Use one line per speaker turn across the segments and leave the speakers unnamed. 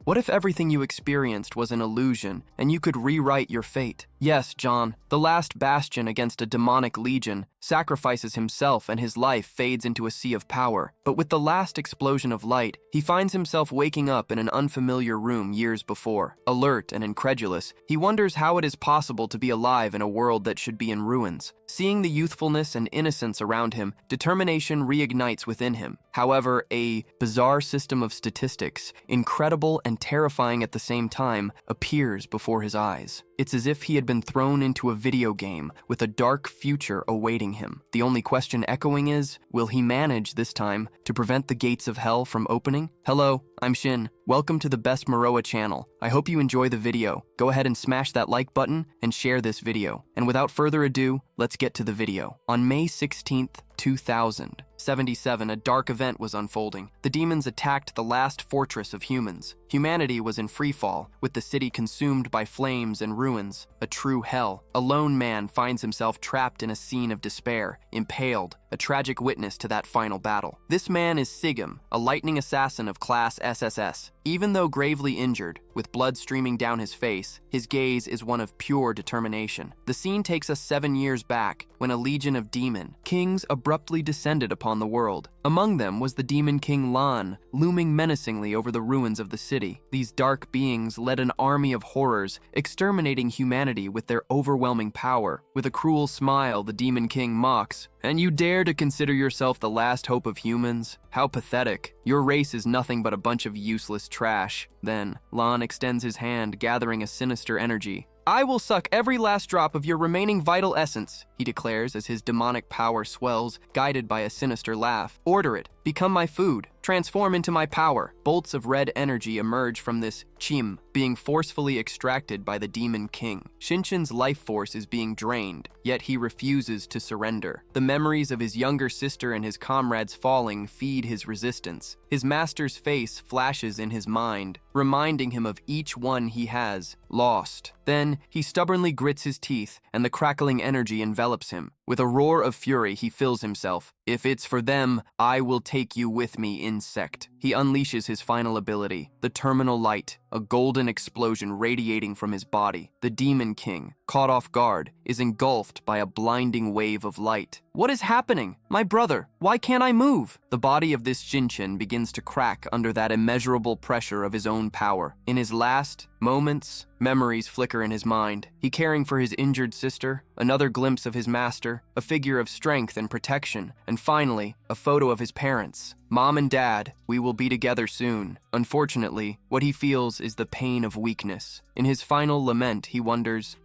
What if everything you experienced was an illusion, and you could rewrite your fate? Yes, John, the last bastion against a demonic legion, sacrifices himself and his life fades into a sea of power. But with the last explosion of light, he finds himself waking up in an unfamiliar room years before. Alert and incredulous, he wonders how it is possible to be alive in a world that should be in ruins. Seeing the youthfulness and innocence around him, determination reignites within him. However, a bizarre system of statistics, incredible and terrifying at the same time, appears before his eyes. It's as if he had been thrown into a video game with a dark future awaiting him. The only question echoing is, will he manage this time to prevent the gates of hell from opening? Hello, I'm Shin. Welcome to the Best Manhwa channel. I hope you enjoy the video. Go ahead and smash that like button and share this video. And without further ado, let's get to the video. On May 16th, 2077, a dark event was unfolding. The demons attacked the last fortress of humans. Humanity was in freefall, with the city consumed by flames and ruins. A true hell. A lone man finds himself trapped in a scene of despair, impaled, a tragic witness to that final battle. This man is Sigum, a lightning assassin of class SSS. Even though gravely injured, with blood streaming down his face, his gaze is one of pure determination. The scene takes us 7 years back, when a legion of demon kings abruptly descended upon the world. Among them was the demon king Lan, looming menacingly over the ruins of the city. These dark beings led an army of horrors, exterminating humanity with their overwhelming power. With a cruel smile, the demon king mocks, "And you dare to consider yourself the last hope of humans? How pathetic. Your race is nothing but a bunch of useless trash." Then, Lan extends his hand, gathering a sinister energy. "I will suck every last drop of your remaining vital essence," he declares as his demonic power swells, guided by a sinister laugh. "Order it. Become my food. Transform into my power." Bolts of red energy emerge from this chim, being forcefully extracted by the demon king. Shinchin's life force is being drained, yet he refuses to surrender. The memories of his younger sister and his comrades falling feed his resistance. His master's face flashes in his mind, reminding him of each one he has lost. Then, he stubbornly grits his teeth, and the crackling energy envelops him. With a roar of fury, he fills himself. "If it's for them, I will take you with me, insect." He unleashes his final ability, the terminal light, a golden explosion radiating from his body. The demon king, caught off guard, is engulfed by a blinding wave of light. "What is happening? My brother, why can't I move?" The body of this Shinchin begins to crack under that immeasurable pressure of his own power. In his last moments, memories flicker in his mind. He caring for his injured sister, another glimpse of his master, a figure of strength and protection, and finally, a photo of his parents. "Mom and Dad, we will be together soon." Unfortunately, what he feels is the pain of weakness. In his final lament, he wonders,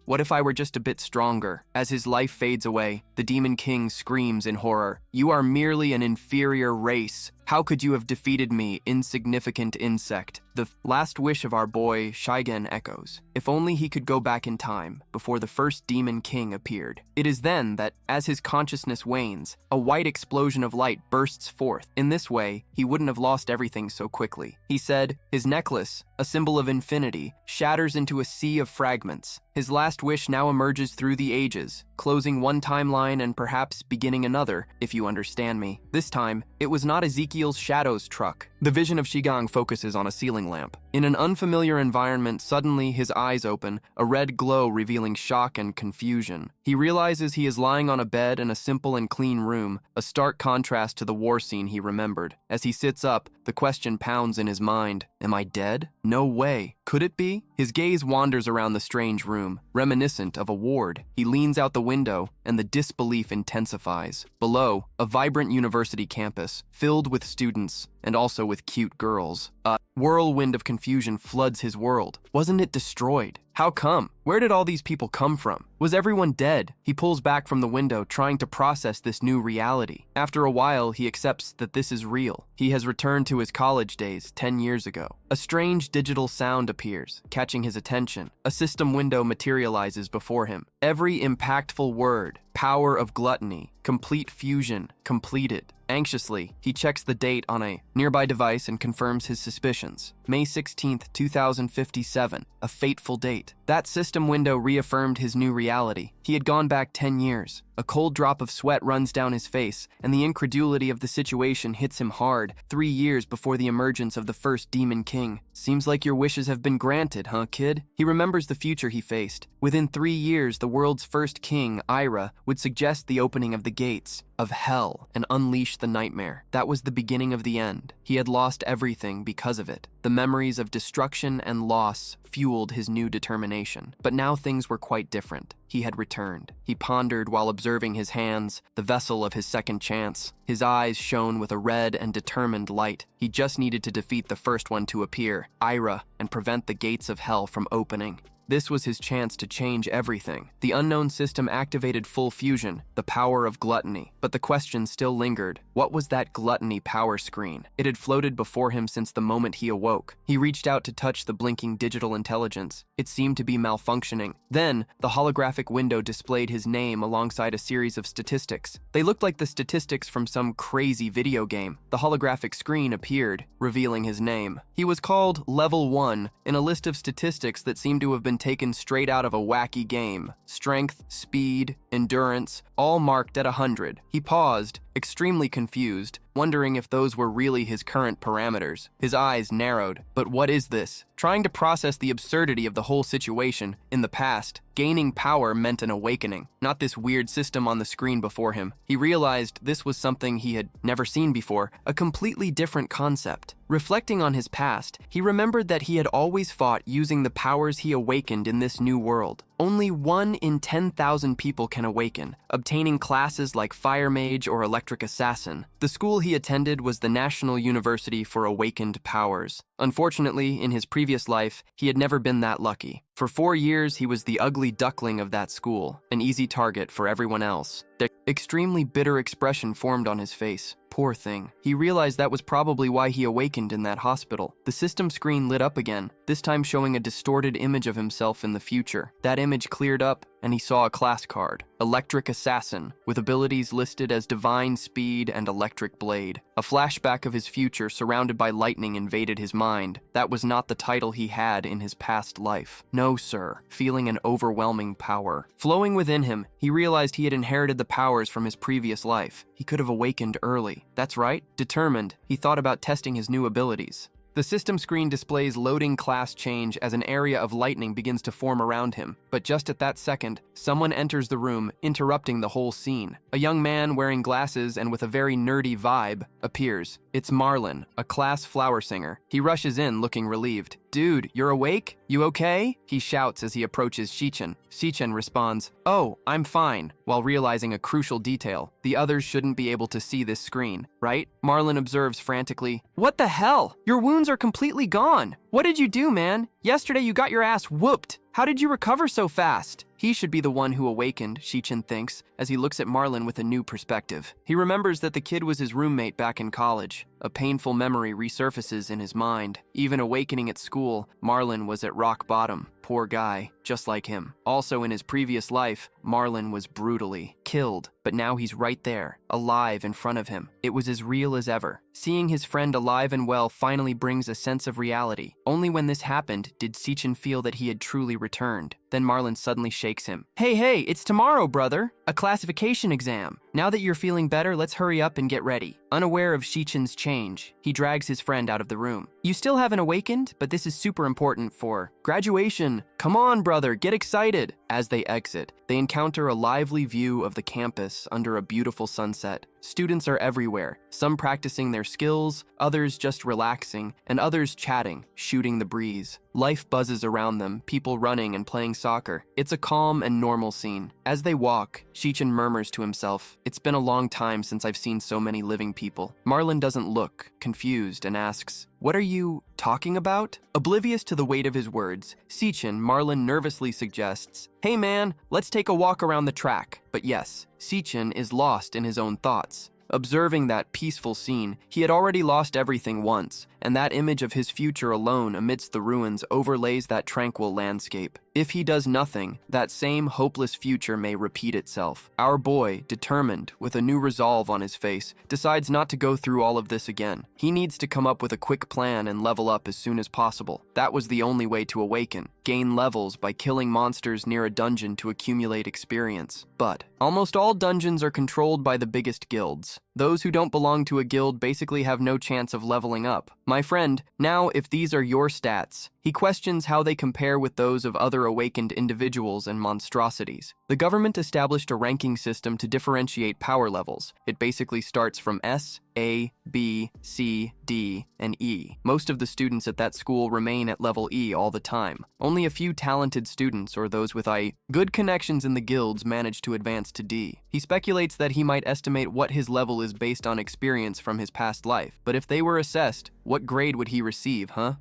what if I were just a bit stronger? As his life fades away, the demon king screams in horror, "You are merely an inferior race. How could you have defeated me, insignificant insect?" The last wish of our boy, Shigen, echoes. If only he could go back in time, before the first demon king appeared. It is then that, as his consciousness wanes, a white explosion of light bursts forth. In this way, he wouldn't have lost everything so quickly. He said, his necklace, a symbol of infinity, shatters into a sea of fragments. His last wish now emerges through the ages, closing one timeline and perhaps beginning another, if you understand me. This time, it was not Ezekiel's Shadow's truck. The vision of Shigang focuses on a ceiling lamp. In an unfamiliar environment, suddenly his eyes open, a red glow revealing shock and confusion. He realizes he is lying on a bed in a simple and clean room, a stark contrast to the war scene he remembered. As he sits up, the question pounds in his mind, am I dead? No way. Could it be? His gaze wanders around the strange room, reminiscent of a ward. He leans out the window, and the disbelief intensifies. Below, a vibrant university campus, filled with students, and also with cute girls. A whirlwind of confusion floods his world. Wasn't it destroyed? How come? Where did all these people come from? Was everyone dead? He pulls back from the window, trying to process this new reality. After a while, he accepts that this is real. He has returned to his college days 10 years ago. A strange digital sound appears, catching his attention. A system window materializes before him. Every impactful word, power of gluttony, complete fusion, completed. Anxiously, he checks the date on a nearby device and confirms his suspicions. May 16th, 2057, a fateful date. That system window reaffirmed his new reality. He had gone back 10 years. A cold drop of sweat runs down his face, and the incredulity of the situation hits him hard, 3 years before the emergence of the first Demon King. Seems like your wishes have been granted, huh, kid? He remembers the future he faced. Within 3 years, the world's first king, Ira, would suggest the opening of the gates of hell and unleash the nightmare. That was the beginning of the end. He had lost everything because of it. The memories of destruction and loss fueled his new determination. But now things were quite different. He had returned. He pondered while observing his hands, the vessel of his second chance. His eyes shone with a red and determined light. He just needed to defeat the first one to appear, Ira, and prevent the gates of hell from opening. This was his chance to change everything. The unknown system activated full fusion, the power of gluttony. But the question still lingered. What was that gluttony power screen? It had floated before him since the moment he awoke. He reached out to touch the blinking digital intelligence. It seemed to be malfunctioning. Then, the holographic window displayed his name alongside a series of statistics. They looked like the statistics from some crazy video game. The holographic screen appeared, revealing his name. He was called Level 1 in a list of statistics that seemed to have been taken straight out of a wacky game. Strength, speed, endurance, all marked at 100. He paused, extremely confused, wondering if those were really his current parameters. His eyes narrowed. But what is this? Trying to process the absurdity of the whole situation, in the past, gaining power meant an awakening, not this weird system on the screen before him. He realized this was something he had never seen before, a completely different concept. Reflecting on his past, he remembered that he had always fought using the powers he awakened in this new world. Only 1 in 10,000 people can awaken, obtaining classes like Fire Mage or Electric Assassin. The school he attended was the National University for Awakened Powers. Unfortunately, in his previous life, he had never been that lucky. For 4 years, he was the ugly duckling of that school, an easy target for everyone else. The extremely bitter expression formed on his face. Poor thing. He realized that was probably why he awakened in that hospital. The system screen lit up again, this time showing a distorted image of himself in the future. That image cleared up, and he saw a class card, Electric Assassin, with abilities listed as Divine Speed and Electric Blade. A flashback of his future surrounded by lightning invaded his mind. That was not the title he had in his past life. No, sir. Feeling an overwhelming power flowing within him, he realized he had inherited the powers from his previous life. He could have awakened early. That's right. Determined, he thought about testing his new abilities. The system screen displays loading class change as an area of lightning begins to form around him. But just at that second, someone enters the room, interrupting the whole scene. A young man wearing glasses and with a very nerdy vibe appears. It's Marlin, a class flower singer. He rushes in, looking relieved. "Dude, you're awake? You okay?" he shouts as he approaches Shichen. Shichen responds, "Oh, I'm fine," while realizing a crucial detail. The others shouldn't be able to see this screen, right? Marlin observes frantically, "What the hell? Your wounds are completely gone. What did you do, man? Yesterday you got your ass whooped. How did you recover so fast?" He should be the one who awakened, Shichen thinks, as he looks at Marlin with a new perspective. He remembers that the kid was his roommate back in college. A painful memory resurfaces in his mind. Even awakening at school, Marlin was at rock bottom. Poor guy, just like him. Also in his previous life, Marlin was brutally killed, but now he's right there, alive in front of him. It was as real as ever. Seeing his friend alive and well finally brings a sense of reality. Only when this happened did Shichen feel that he had truly returned. Then Marlin suddenly shakes him. Hey, it's tomorrow, brother. A classification exam. Now that you're feeling better, let's hurry up and get ready. Unaware of Shichen's change, he drags his friend out of the room. You still haven't awakened, but this is super important for graduation. Come on, brother, get excited. As they exit, they encounter a lively view of the campus under a beautiful sunset. Students are everywhere, some practicing their skills, others just relaxing, and others chatting, shooting the breeze. Life buzzes around them, people running and playing soccer. It's a calm and normal scene. As they walk, Shichen murmurs to himself, "It's been a long time since I've seen so many living people." Marlin doesn't look, confused, and asks, "What are you talking about?" Oblivious to the weight of his words, Marlin nervously suggests, "Hey man, let's take a walk around the track." But yes, Shichen is lost in his own thoughts. Observing that peaceful scene, he had already lost everything once, and that image of his future alone amidst the ruins overlays that tranquil landscape. If he does nothing, that same hopeless future may repeat itself. Our boy, determined, with a new resolve on his face, decides not to go through all of this again. He needs to come up with a quick plan and level up as soon as possible. That was the only way to awaken. gain levels by killing monsters near a dungeon to accumulate experience. But almost all dungeons are controlled by the biggest guilds. Those who don't belong to a guild basically have no chance of leveling up. My friend, now if these are your stats, he questions how they compare with those of other awakened individuals and monstrosities. The government established a ranking system to differentiate power levels. It basically starts from S, A, B, C, D, and E. Most of the students at that school remain at level E all the time. Only a few talented students or those with good connections in the guilds manage to advance to D. He speculates that he might estimate what his level is based on experience from his past life. But if they were assessed, what grade would he receive, huh?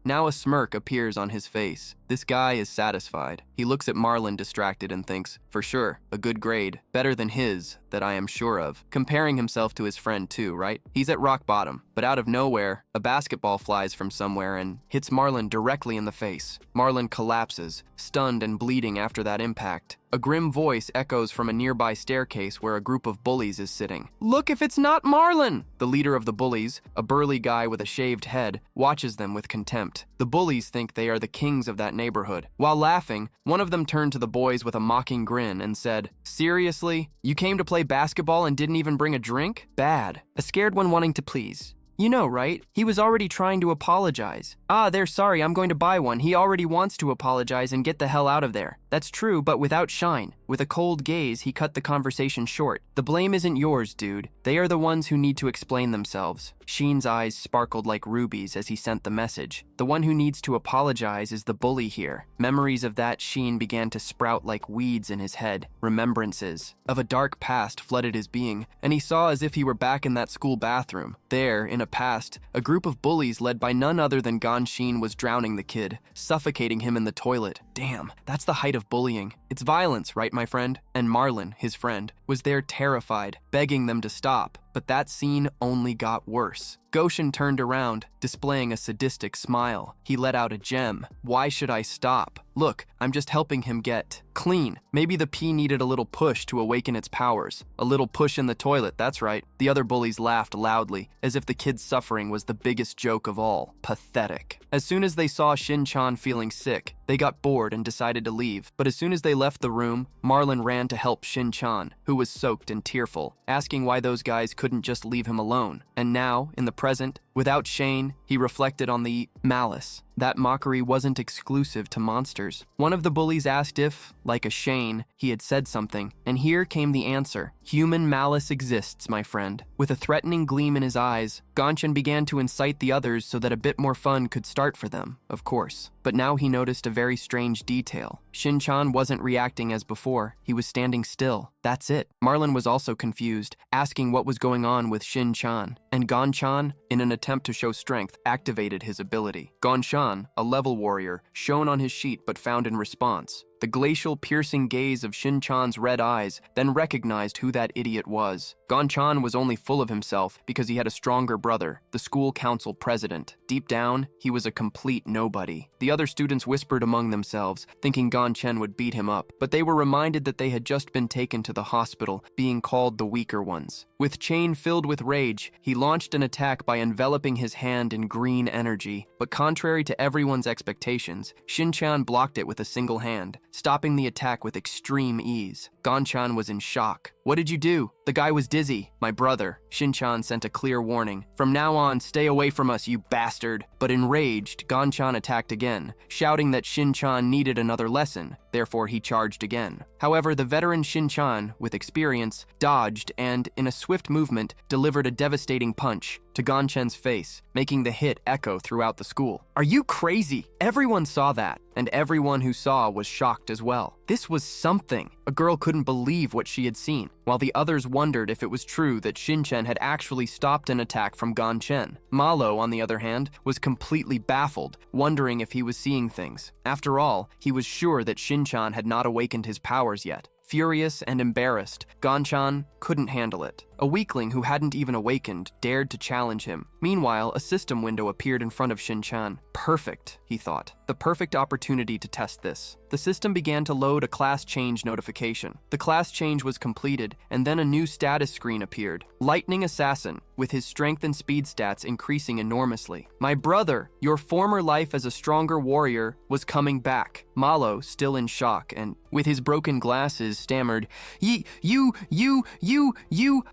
Now a smirk appears on his face. This guy is satisfied. He looks at Marlin distracted and thinks, for sure, a good grade, better than his, that I am sure of. Comparing himself to his friend too, right? He's at rock bottom, but out of nowhere, a basketball flies from somewhere and hits Marlin directly in the face. Marlin collapses, stunned and bleeding after that impact. A grim voice echoes from a nearby staircase where a group of bullies is sitting. Look if it's not Marlin! The leader of the bullies, a burly guy with a shaved head, watches them with contempt. The bullies think they are the kings of that neighborhood. While laughing, one of them turned to the boys with a mocking grin and said, "Seriously? You came to play basketball and didn't even bring a drink? Bad. A scared one wanting to please. You know, right? He was already trying to apologize. They're sorry, I'm going to buy one. He already wants to apologize and get the hell out of there." That's true, but without shine. With a cold gaze, he cut the conversation short. "The blame isn't yours, dude. They are the ones who need to explain themselves." Sheen's eyes sparkled like rubies as he sent the message. The one who needs to apologize is the bully here. Memories of that Sheen began to sprout like weeds in his head. Remembrances of a dark past flooded his being, and he saw as if he were back in that school bathroom. There, in a past, a group of bullies led by none other than Gon Sheen was drowning the kid, suffocating him in the toilet. Damn, that's the height of bullying. It's violence, right, my friend? And Marlin, his friend, was there terrified, begging them to stop. But that scene only got worse. Goshen turned around, displaying a sadistic smile. He let out a gem. "Why should I stop? Look, I'm just helping him get clean." Maybe the pea needed a little push to awaken its powers. A little push in the toilet, that's right. The other bullies laughed loudly, as if the kid's suffering was the biggest joke of all. Pathetic. As soon as they saw Shin-chan feeling sick, they got bored and decided to leave. But as soon as they left the room, Marlin ran to help Shin-chan, who was soaked and tearful, asking why those guys couldn't just leave him alone. And now, in the present, without Shane, he reflected on the malice. That mockery wasn't exclusive to monsters. One of the bullies asked if, like a Shane, he had said something, and here came the answer. Human malice exists, my friend. With a threatening gleam in his eyes, Gonshin began to incite the others so that a bit more fun could start for them, of course. But now he noticed a very strange detail. Shin-chan wasn't reacting as before. He was standing still. That's it. Marlin was also confused, asking what was going on with Shin-chan. And Gon-chan, in an attempt to show strength, activated his ability. Gon-chan, a level warrior, shone on his sheet but found in response. The glacial, piercing gaze of Shin-chan's red eyes then recognized who that idiot was. Gon-chan was only full of himself because he had a stronger brother, the school council president. Deep down, he was a complete nobody. The other students whispered among themselves, thinking Gon-chen would beat him up, but they were reminded that they had just been taken to the hospital, being called the weaker ones. With Chain filled with rage, he launched an attack by enveloping his hand in green energy, but contrary to everyone's expectations, Shin-chan blocked it with a single hand, stopping the attack with extreme ease. Gon-chan was in shock. "What did you do?" "The guy was dizzy." "My brother." Shin-chan sent a clear warning. "From now on, stay away from us, you bastard." But enraged, Gon-chan attacked again, shouting that Shin-chan needed another lesson. Therefore, he charged again. However, the veteran Shin-chan, with experience, dodged and, in a swift movement, delivered a devastating punch to Gon-chen's face, making the hit echo throughout the school. "Are you crazy?" Everyone saw that, and everyone who saw was shocked as well. This was something. A girl couldn't believe what she had seen, while the others wondered if it was true that Shin-chen had actually stopped an attack from Gon-chen. Malo, on the other hand, was completely baffled, wondering if he was seeing things. After all, he was sure that Shin-chan had not awakened his powers yet. Furious and embarrassed, Gon-chan couldn't handle it. A weakling who hadn't even awakened dared to challenge him. Meanwhile, a system window appeared in front of Shin-chan. Perfect, he thought. The perfect opportunity to test this. The system began to load a class change notification. The class change was completed, and then a new status screen appeared. Lightning Assassin, with his strength and speed stats increasing enormously. My brother, your former life as a stronger warrior, was coming back. Malo, still in shock, and with his broken glasses, stammered, You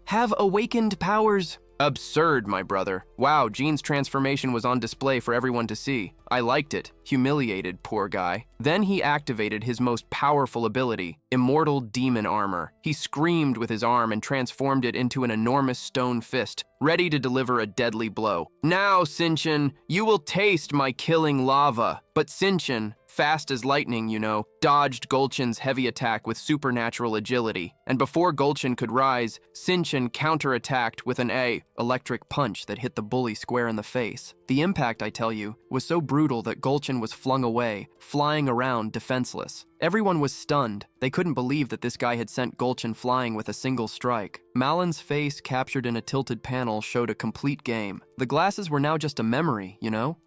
have awakened powers. Absurd, my brother. Wow, Jean's transformation was on display for everyone to see. I liked it. Humiliated, poor guy. Then he activated his most powerful ability, Immortal Demon Armor. He screamed with his arm and transformed it into an enormous stone fist, ready to deliver a deadly blow. Now, Shinchan, you will taste my killing lava. But Shinchan, fast as lightning, dodged Gulchin's heavy attack with supernatural agility. And before Gulchin could rise, Shinchan counterattacked with an electric punch that hit the bully square in the face. The impact, I tell you, was so brutal that Gulchin was flung away, flying around defenseless. Everyone was stunned. They couldn't believe that this guy had sent Gulchin flying with a single strike. Malin's face, captured in a tilted panel, showed a complete game. The glasses were now just a memory,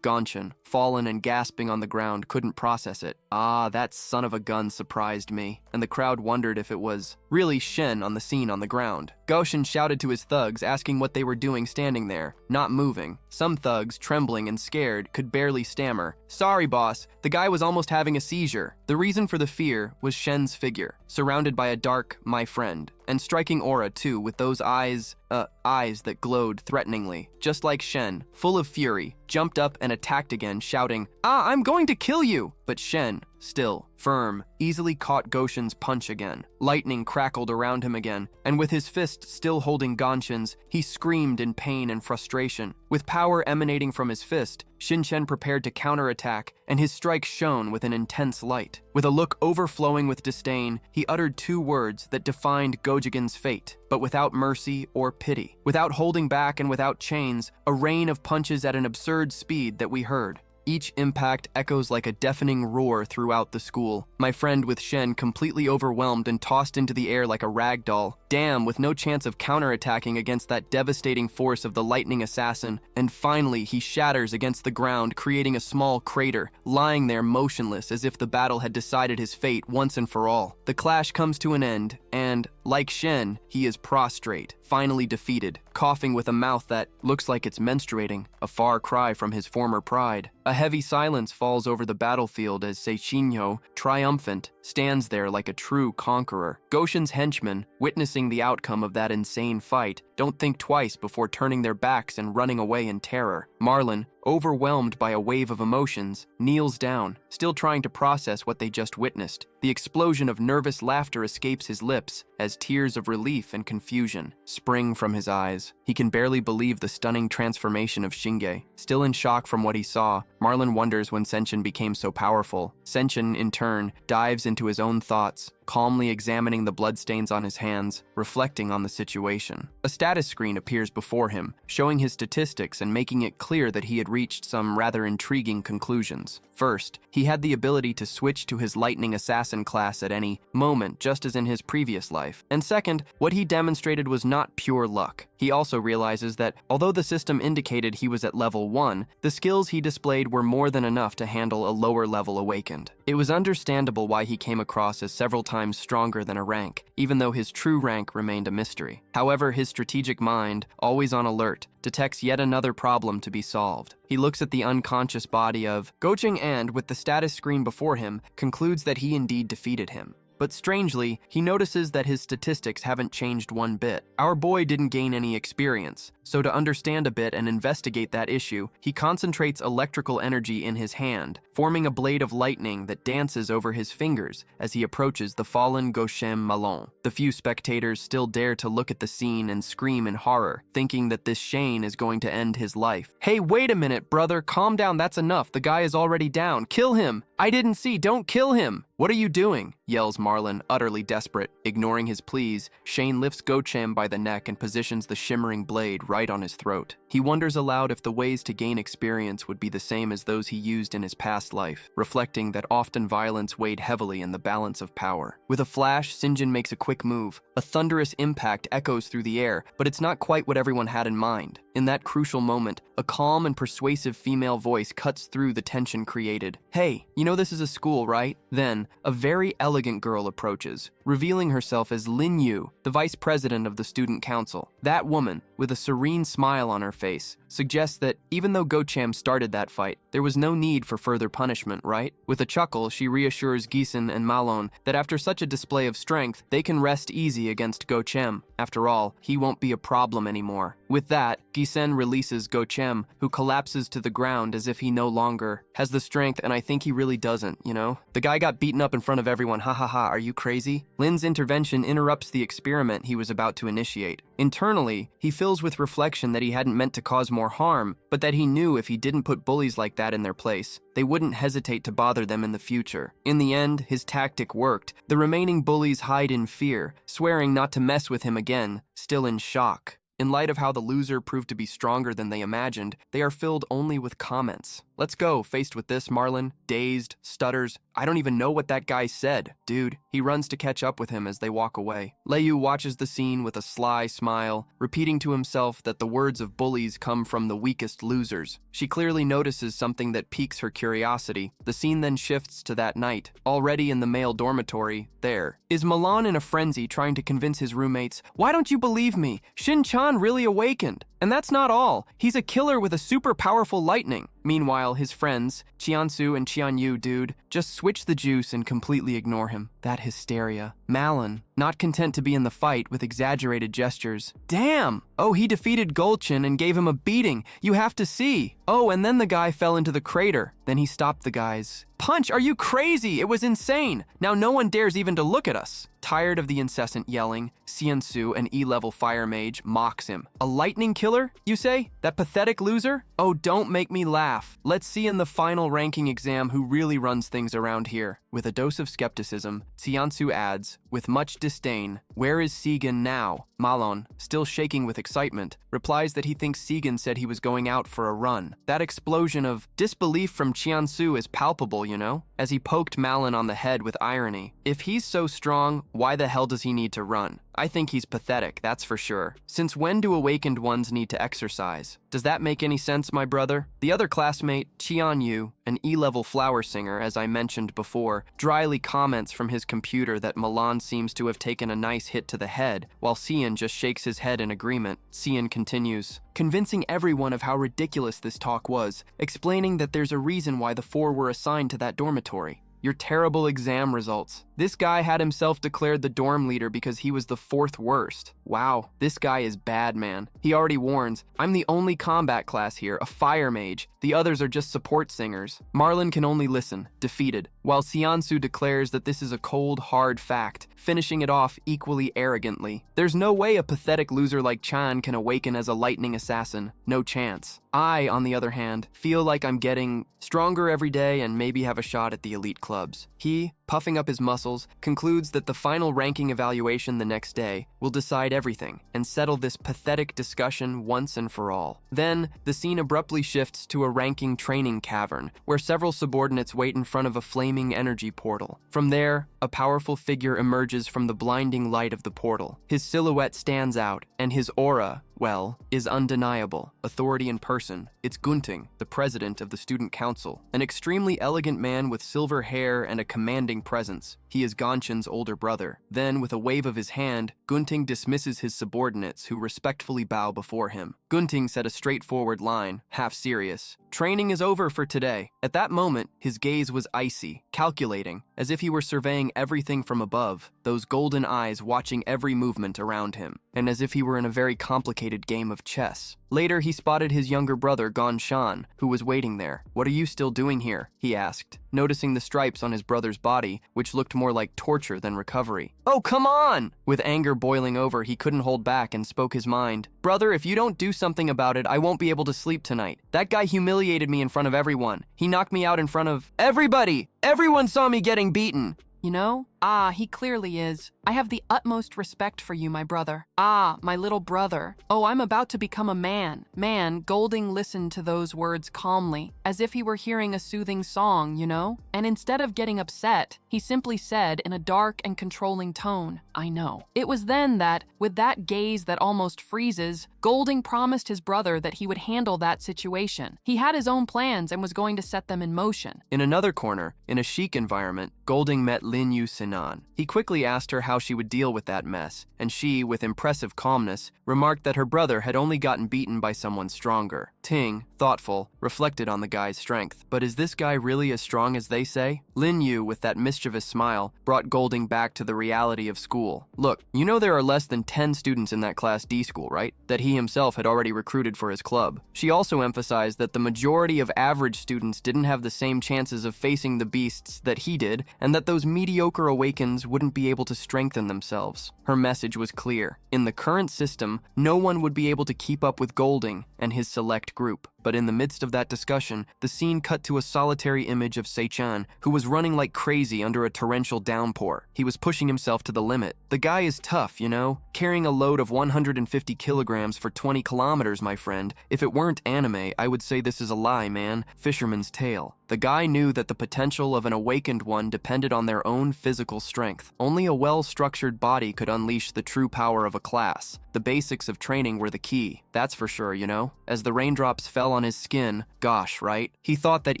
Gulchin, fallen and gasping on the ground, couldn't process it. Ah, that son of a gun surprised me. And the crowd wondered if it was really Shen on the scene on the ground. Goshin shouted to his thugs, asking what they were doing standing there, not moving. Some thugs, trembling and scared, could barely stammer. Sorry, boss, the guy was almost having a seizure. The reason for the fear was Shen's figure, surrounded by a dark, my friend, and striking aura too, with those eyes that glowed threateningly. Just like Shen, full of fury, jumped up and attacked again, shouting, I'm going to kill you! But Shen, still, firm, easily caught Goshin's punch again. Lightning crackled around him again, and with his fist still holding Gonshin's, he screamed in pain and frustration. With power emanating from his fist, Shin-chan prepared to counterattack, and his strike shone with an intense light. With a look overflowing with disdain, he uttered two words that defined Gojigen's fate, but without mercy or pity. Without holding back and without chains, a rain of punches at an absurd speed that we heard. Each impact echoes like a deafening roar throughout the school. My friend with Shen completely overwhelmed and tossed into the air like a rag doll. Damn, with no chance of counterattacking against that devastating force of the lightning assassin. And finally, he shatters against the ground, creating a small crater, lying there motionless as if the battle had decided his fate once and for all. The clash comes to an end, and, like Shen, he is prostrate, finally defeated, coughing with a mouth that looks like it's menstruating, a far cry from his former pride. A heavy silence falls over the battlefield as Seichinyo, triumphant, stands there like a true conqueror. Goshin's henchmen, witnessing the outcome of that insane fight, don't think twice before turning their backs and running away in terror. Marlin, overwhelmed by a wave of emotions, kneels down, still trying to process what they just witnessed. The explosion of nervous laughter escapes his lips as tears of relief and confusion spring from his eyes. He can barely believe the stunning transformation of Shinge. Still in shock from what he saw, Marlin wonders when Senshin became so powerful. Senshin, in turn, dives into his own thoughts, calmly examining the bloodstains on his hands, reflecting on the situation. A status screen appears before him, showing his statistics and making it clear that he had reached some rather intriguing conclusions. First, he had the ability to switch to his Lightning Assassin class at any moment, just as in his previous life. And second, what he demonstrated was not pure luck. He also realizes that, although the system indicated he was at level 1, the skills he displayed were more than enough to handle a lower level awakened. It was understandable why he came across as several times stronger than a rank, even though his true rank remained a mystery. However, his strategic mind, always on alert, detects yet another problem to be solved. He looks at the unconscious body of Gojing and, with the status screen before him, concludes that he indeed defeated him. But strangely, he notices that his statistics haven't changed one bit. Our boy didn't gain any experience, so to understand a bit and investigate that issue, he concentrates electrical energy in his hand, forming a blade of lightning that dances over his fingers as he approaches the fallen Goshen Malon. The few spectators still dare to look at the scene and scream in horror, thinking that this Shane is going to end his life. Hey, wait a minute, brother, calm down, that's enough, the guy is already down, kill him! I didn't see, don't kill him! "What are you doing?" yells Marlon, utterly desperate. Ignoring his pleas, Shane lifts Gocham by the neck and positions the shimmering blade right on his throat. He wonders aloud if the ways to gain experience would be the same as those he used in his past life, reflecting that often violence weighed heavily in the balance of power. With a flash, Sinjin makes a quick move. A thunderous impact echoes through the air, but it's not quite what everyone had in mind. In that crucial moment, a calm and persuasive female voice cuts through the tension created. "Hey, you know this is a school, right?" Then, a very elegant girl approaches, revealing herself as Lin Yu, the vice president of the student council. That woman, with a serene smile on her face, suggests that even though Gocham started that fight, there was no need for further punishment, right? With a chuckle, she reassures Gisen and Malon that after such a display of strength, they can rest easy against Gocham. After all, he won't be a problem anymore. With that, Gisen releases Gocham, who collapses to the ground as if he no longer has the strength, and I think he really doesn't, you know? The guy got beaten up in front of everyone, ha ha ha, are you crazy? Lin's intervention interrupts the experiment he was about to initiate. Internally, he fills with reflection that he hadn't meant to cause more harm, but that he knew if he didn't put bullies like that in their place, they wouldn't hesitate to bother them in the future. In the end, his tactic worked. The remaining bullies hide in fear, swearing not to mess with him again, still in shock. In light of how the loser proved to be stronger than they imagined, they are filled only with comments. "Let's go," faced with this, Marlon, dazed, stutters, "I don't even know what that guy said." "Dude," he runs to catch up with him as they walk away. Leiyu watches the scene with a sly smile, repeating to himself that the words of bullies come from the weakest losers. She clearly notices something that piques her curiosity. The scene then shifts to that night. Already in the male dormitory, there is Milan in a frenzy trying to convince his roommates, "Why don't you believe me? Shin-chan really awakened." And that's not all. He's a killer with a super powerful lightning. Meanwhile, his friends, Chiansu and Chianyu, dude, just switch the juice and completely ignore him. That hysteria. Malin, not content to be in the fight with exaggerated gestures. "Damn! Oh, he defeated Golchin and gave him a beating. You have to see. Oh, and then the guy fell into the crater. Then he stopped the guys. Punch, are you crazy? It was insane. Now no one dares even to look at us." Tired of the incessant yelling, Ciansu, an E-level fire mage, mocks him. "A lightning killer, you say? That pathetic loser? Oh, don't make me laugh. Let's see in the final ranking exam who really runs things around here." With a dose of skepticism, Ciansu adds, with much disdain, "Where is Segan now?" Malon, still shaking with excitement, replies that he thinks Segan said he was going out for a run. That explosion of disbelief from Chiansu is palpable, you know, as he poked Malon on the head with irony. If he's so strong, why the hell does he need to run? I think he's pathetic, that's for sure. Since when do awakened ones need to exercise? Does that make any sense, my brother? The other classmate, Chian Yu, an E-level flower singer, as I mentioned before, dryly comments from his computer that Milan seems to have taken a nice hit to the head, while Cian just shakes his head in agreement. Cian continues, convincing everyone of how ridiculous this talk was, explaining that there's a reason why the four were assigned to that dormitory. Your terrible exam results. This guy had himself declared the dorm leader because he was the fourth worst. Wow, this guy is bad, man. He already warns, "I'm the only combat class here, a fire mage. The others are just support singers." Marlon can only listen, defeated, while Ciansu declares that this is a cold, hard fact, finishing it off equally arrogantly. There's no way a pathetic loser like Chan can awaken as a lightning assassin. No chance. I, on the other hand, feel like I'm getting stronger every day and maybe have a shot at the elite clubs. He, puffing up his muscles, concludes that the final ranking evaluation the next day will decide everything and settle this pathetic discussion once and for all. Then, the scene abruptly shifts to a ranking training cavern, where several subordinates wait in front of a flaming energy portal. From there, a powerful figure emerges from the blinding light of the portal. His silhouette stands out, and his aura, well, is undeniable. Authority in person. It's Gunting, the president of the student council, an extremely elegant man with silver hair and a commanding presence. He is Gonchin's older brother. Then, with a wave of his hand, Gunting dismisses his subordinates who respectfully bow before him. Gunting said a straightforward line, half serious. "Training is over for today." At that moment, his gaze was icy, calculating, as if he were surveying everything from above, those golden eyes watching every movement around him, and as if he were in a very complicated game of chess. Later, he spotted his younger brother, Gonshan, who was waiting there. "What are you still doing here?" he asked, noticing the stripes on his brother's body, which looked more like torture than recovery. "Oh, come on!" With anger boiling over, he couldn't hold back and spoke his mind. "Brother, if you don't do something about it, I won't be able to sleep tonight. That guy humiliated me in front of everyone. He knocked me out in front of everybody. Everyone saw me getting beaten."
you know? Ah, he clearly is. I have the utmost respect for you, my brother. Ah, my little brother. Oh, I'm about to become a man. Man, Golding listened to those words calmly, as if he were hearing a soothing song, you know? And instead of getting upset, he simply said in a dark and controlling tone, I know. It was then that, with that gaze that almost freezes, Golding promised his brother that he would handle that situation. He had his own plans and was going to set them in motion.
In another corner, in a chic environment, Golding met Lin Yu Sinan. He quickly asked her how she would deal with that mess, and she, with impressive calmness, remarked that her brother had only gotten beaten by someone stronger. Ting, thoughtful, reflected on the guy's strength. But is this guy really as strong as they say? Lin Yu, with that mischievous smile, brought Golding back to the reality of school. Look, you know there are less than 10 students in that Class D school, right? That he himself had already recruited for his club. She also emphasized that the majority of average students didn't have the same chances of facing the beasts that he did, and that those mediocre awakens wouldn't be able to strengthen themselves. Her message was clear. In the current system, no one would be able to keep up with Golding and his select group. But in the midst of that discussion, the scene cut to a solitary image of Sei-chan, who was running like crazy under a torrential downpour. He was pushing himself to the limit. The guy is tough, you know? Carrying a load of 150 kilograms for 20 kilometers, my friend. If it weren't anime, I would say this is a lie, man. Fisherman's tale. The guy knew that the potential of an awakened one depended on their own physical strength. Only a well-structured body could unleash the true power of a class. The basics of training were the key, that's for sure, you know? As the raindrops fell on his skin, gosh, right? He thought that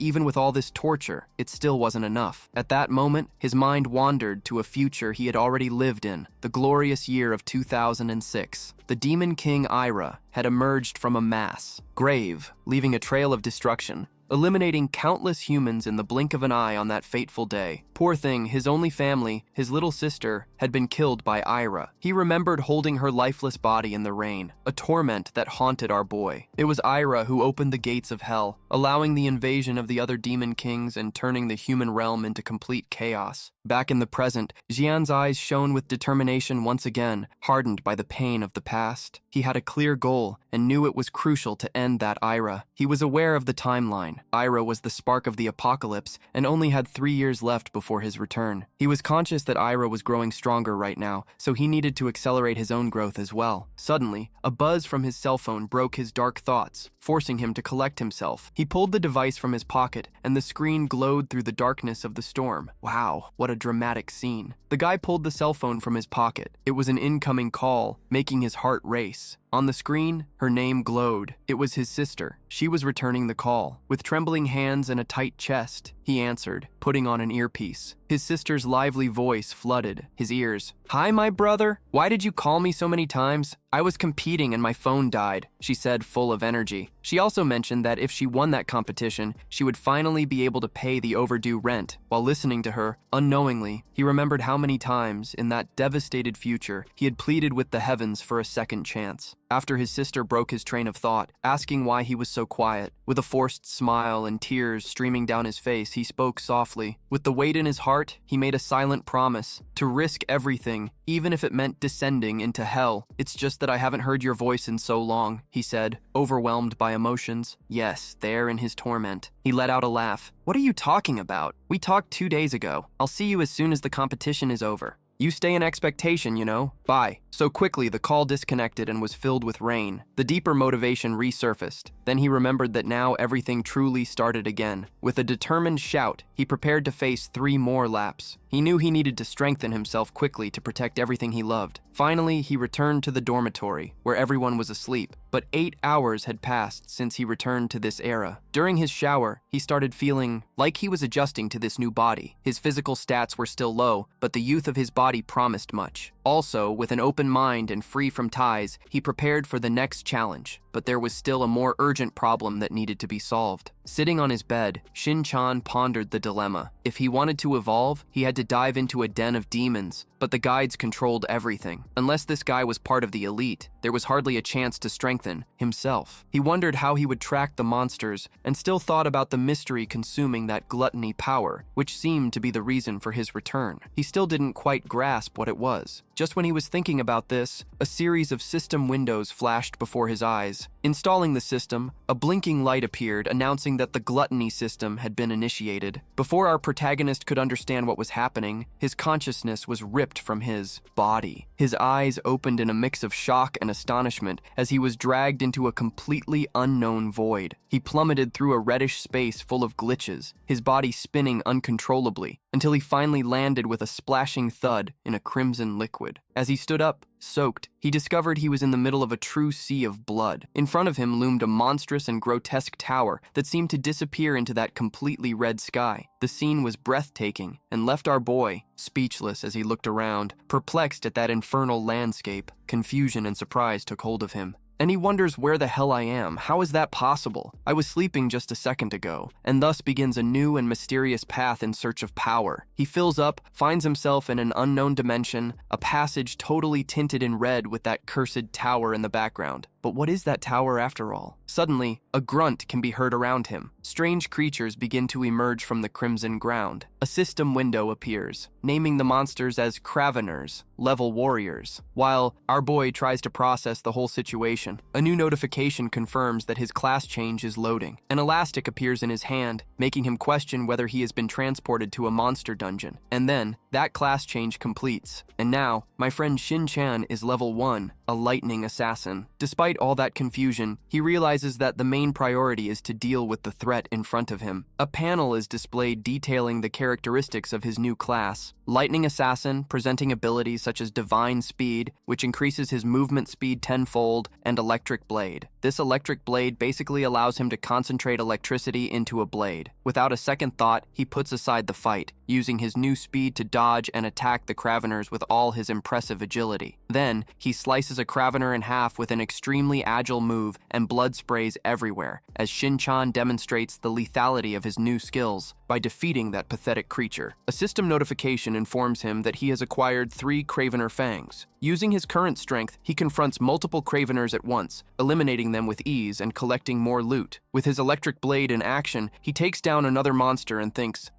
even with all this torture, it still wasn't enough. At that moment, his mind wandered to a future he had already lived in, the glorious year of 2006. The Demon King Ira had emerged from a mass grave, leaving a trail of destruction, eliminating countless humans in the blink of an eye on that fateful day. Poor thing, his only family, his little sister, had been killed by Ira. He remembered holding her lifeless body in the rain, a torment that haunted our boy. It was Ira who opened the gates of hell, allowing the invasion of the other demon kings and turning the human realm into complete chaos. Back in the present, Jian's eyes shone with determination once again, hardened by the pain of the past. He had a clear goal and knew it was crucial to end that Ira. He was aware of the timeline. Ira was the spark of the apocalypse and only had 3 years left before his return. He was conscious that Ira was growing stronger right now, so he needed to accelerate his own growth as well. Suddenly, a buzz from his cell phone broke his dark thoughts, forcing him to collect himself. He pulled the device from his pocket, and the screen glowed through the darkness of the storm. Wow, what a dramatic scene. The guy pulled the cell phone from his pocket. It was an incoming call, making his heart race. On the screen, her name glowed. It was his sister. She was returning the call. With trembling hands and a tight chest, he answered, putting on an earpiece. His sister's lively voice flooded his ears. "Hi, my brother. Why did you call me so many times? I was competing and my phone died," she said, full of energy. She also mentioned that if she won that competition, she would finally be able to pay the overdue rent. While listening to her, unknowingly, he remembered how many times, in that devastated future, he had pleaded with the heavens for a second chance. After his sister broke his train of thought, asking why he was so quiet, with a forced smile and tears streaming down his face, he spoke softly. With the weight in his heart, he made a silent promise to risk everything, even if it meant descending into hell. "It's just that I haven't heard your voice in so long," he said, overwhelmed by emotions. Yes, there in his torment. He let out a laugh. "What are you talking about? We talked 2 days ago. I'll see you as soon as the competition is over. You stay in expectation, you know. Bye." So quickly, the call disconnected and was filled with rain. The deeper motivation resurfaced. Then he remembered that now everything truly started again. With a determined shout, he prepared to face 3 more laps. He knew he needed to strengthen himself quickly to protect everything he loved. Finally, he returned to the dormitory, where everyone was asleep. But 8 hours had passed since he returned to this era. During his shower, he started feeling like he was adjusting to this new body. His physical stats were still low, but the youth of his body promised much. Also, with an open mind and free from ties, he prepared for the next challenge. But there was still a more urgent problem that needed to be solved. Sitting on his bed, Shin-chan pondered the dilemma. If he wanted to evolve, he had to dive into a den of demons, but the guides controlled everything. Unless this guy was part of the elite, there was hardly a chance to strengthen himself. He wondered how he would track the monsters, and still thought about the mystery consuming that gluttony power, which seemed to be the reason for his return. He still didn't quite grasp what it was. Just when he was thinking about this, a series of system windows flashed before his eyes. Installing the system, a blinking light appeared announcing that the gluttony system had been initiated. Before our protagonist could understand what was happening, his consciousness was ripped from his body. His eyes opened in a mix of shock and astonishment as he was dragged into a completely unknown void. He plummeted through a reddish space full of glitches, his body spinning uncontrollably, until he finally landed with a splashing thud in a crimson liquid. As he stood up, soaked, he discovered he was in the middle of a true sea of blood. In front of him loomed a monstrous and grotesque tower that seemed to disappear into that completely red sky. The scene was breathtaking and left our boy speechless as he looked around, perplexed at that infernal landscape. Confusion and surprise took hold of him. And he wonders where the hell I am. How is that possible? I was sleeping just a second ago, and thus begins a new and mysterious path in search of power. He fills up, finds himself in an unknown dimension, a passage totally tinted in red with that cursed tower in the background. But what is that tower after all? Suddenly, a grunt can be heard around him. Strange creatures begin to emerge from the crimson ground. A system window appears, naming the monsters as Craveners, level warriors. While our boy tries to process the whole situation, a new notification confirms that his class change is loading. An elastic appears in his hand, making him question whether he has been transported to a monster dungeon. And then, that class change completes. And now, my friend Shin-chan is level 1, a lightning assassin. Despite all that confusion, he realizes that the main priority is to deal with the threat in front of him. A panel is displayed detailing the characteristics of his new class. Lightning Assassin, presenting abilities such as Divine Speed, which increases his movement speed tenfold, and Electric Blade. This Electric Blade basically allows him to concentrate electricity into a blade. Without a second thought, he puts aside the fight, using his new speed to dodge and attack the Craveners with all his impressive agility. Then, he slices a Cravener in half with an extremely agile move, and blood sprays everywhere, as Shin-chan demonstrates the lethality of his new skills by defeating that pathetic creature. A system notification informs him that he has acquired 3 Cravener fangs. Using his current strength, he confronts multiple Craveners at once, eliminating them with ease and collecting more loot. With his electric blade in action, he takes down another monster and thinks,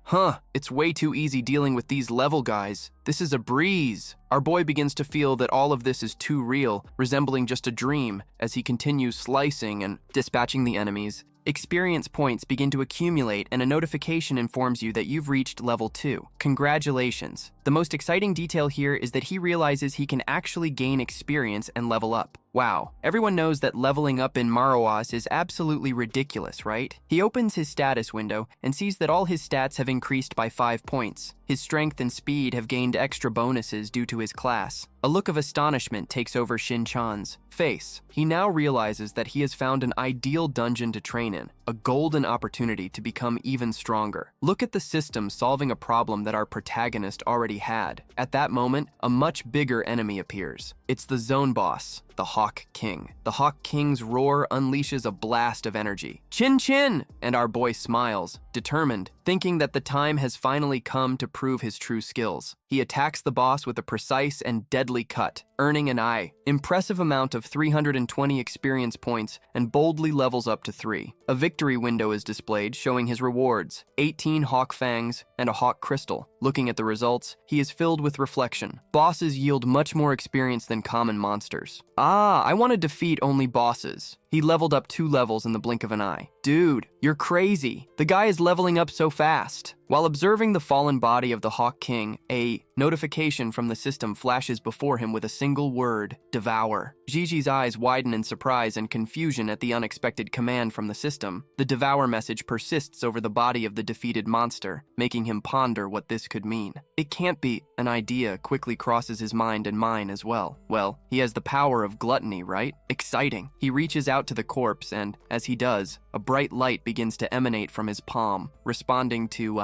it's way too easy dealing with these level guys. This is a breeze. Our boy begins to feel that all of this is too real, resembling just a dream, as he continues slicing and dispatching the enemies. Experience points begin to accumulate, and a notification informs you that you've reached level 2. Congratulations. The most exciting detail here is that he realizes he can actually gain experience and level up. Wow, everyone knows that leveling up in manhwas is absolutely ridiculous, right? He opens his status window and sees that all his stats have increased by 5 points. His strength and speed have gained extra bonuses due to his class. A look of astonishment takes over Shin-chan's face. He now realizes that he has found an ideal dungeon to train in, a golden opportunity to become even stronger. Look at the system solving a problem that our protagonist already had. At that moment, a much bigger enemy appears. It's the zone boss, the Hawk King. The Hawk King's roar unleashes a blast of energy. Chin Chin! And our boy smiles, determined, thinking that the time has finally come to prove his true skills. He attacks the boss with a precise and deadly cut, earning an impressive amount of 320 experience points and boldly levels up to 3. A victory window is displayed showing his rewards, 18 Hawk Fangs and a Hawk Crystal. Looking at the results, he is filled with reflection. Bosses yield much more experience than common monsters. I want to defeat only bosses. He leveled up 2 levels in the blink of an eye. Dude, you're crazy. The guy is leveling up so fast. While observing the fallen body of the Hawk King, a notification from the system flashes before him with a single word, Devour. Gigi's eyes widen in surprise and confusion at the unexpected command from the system. The Devour message persists over the body of the defeated monster, making him ponder what this could mean. It can't be. An idea quickly crosses his mind and mine as well. Well, he has the power of gluttony, right? Exciting. He reaches out to the corpse and, as he does, a bright light begins to emanate from his palm, responding to,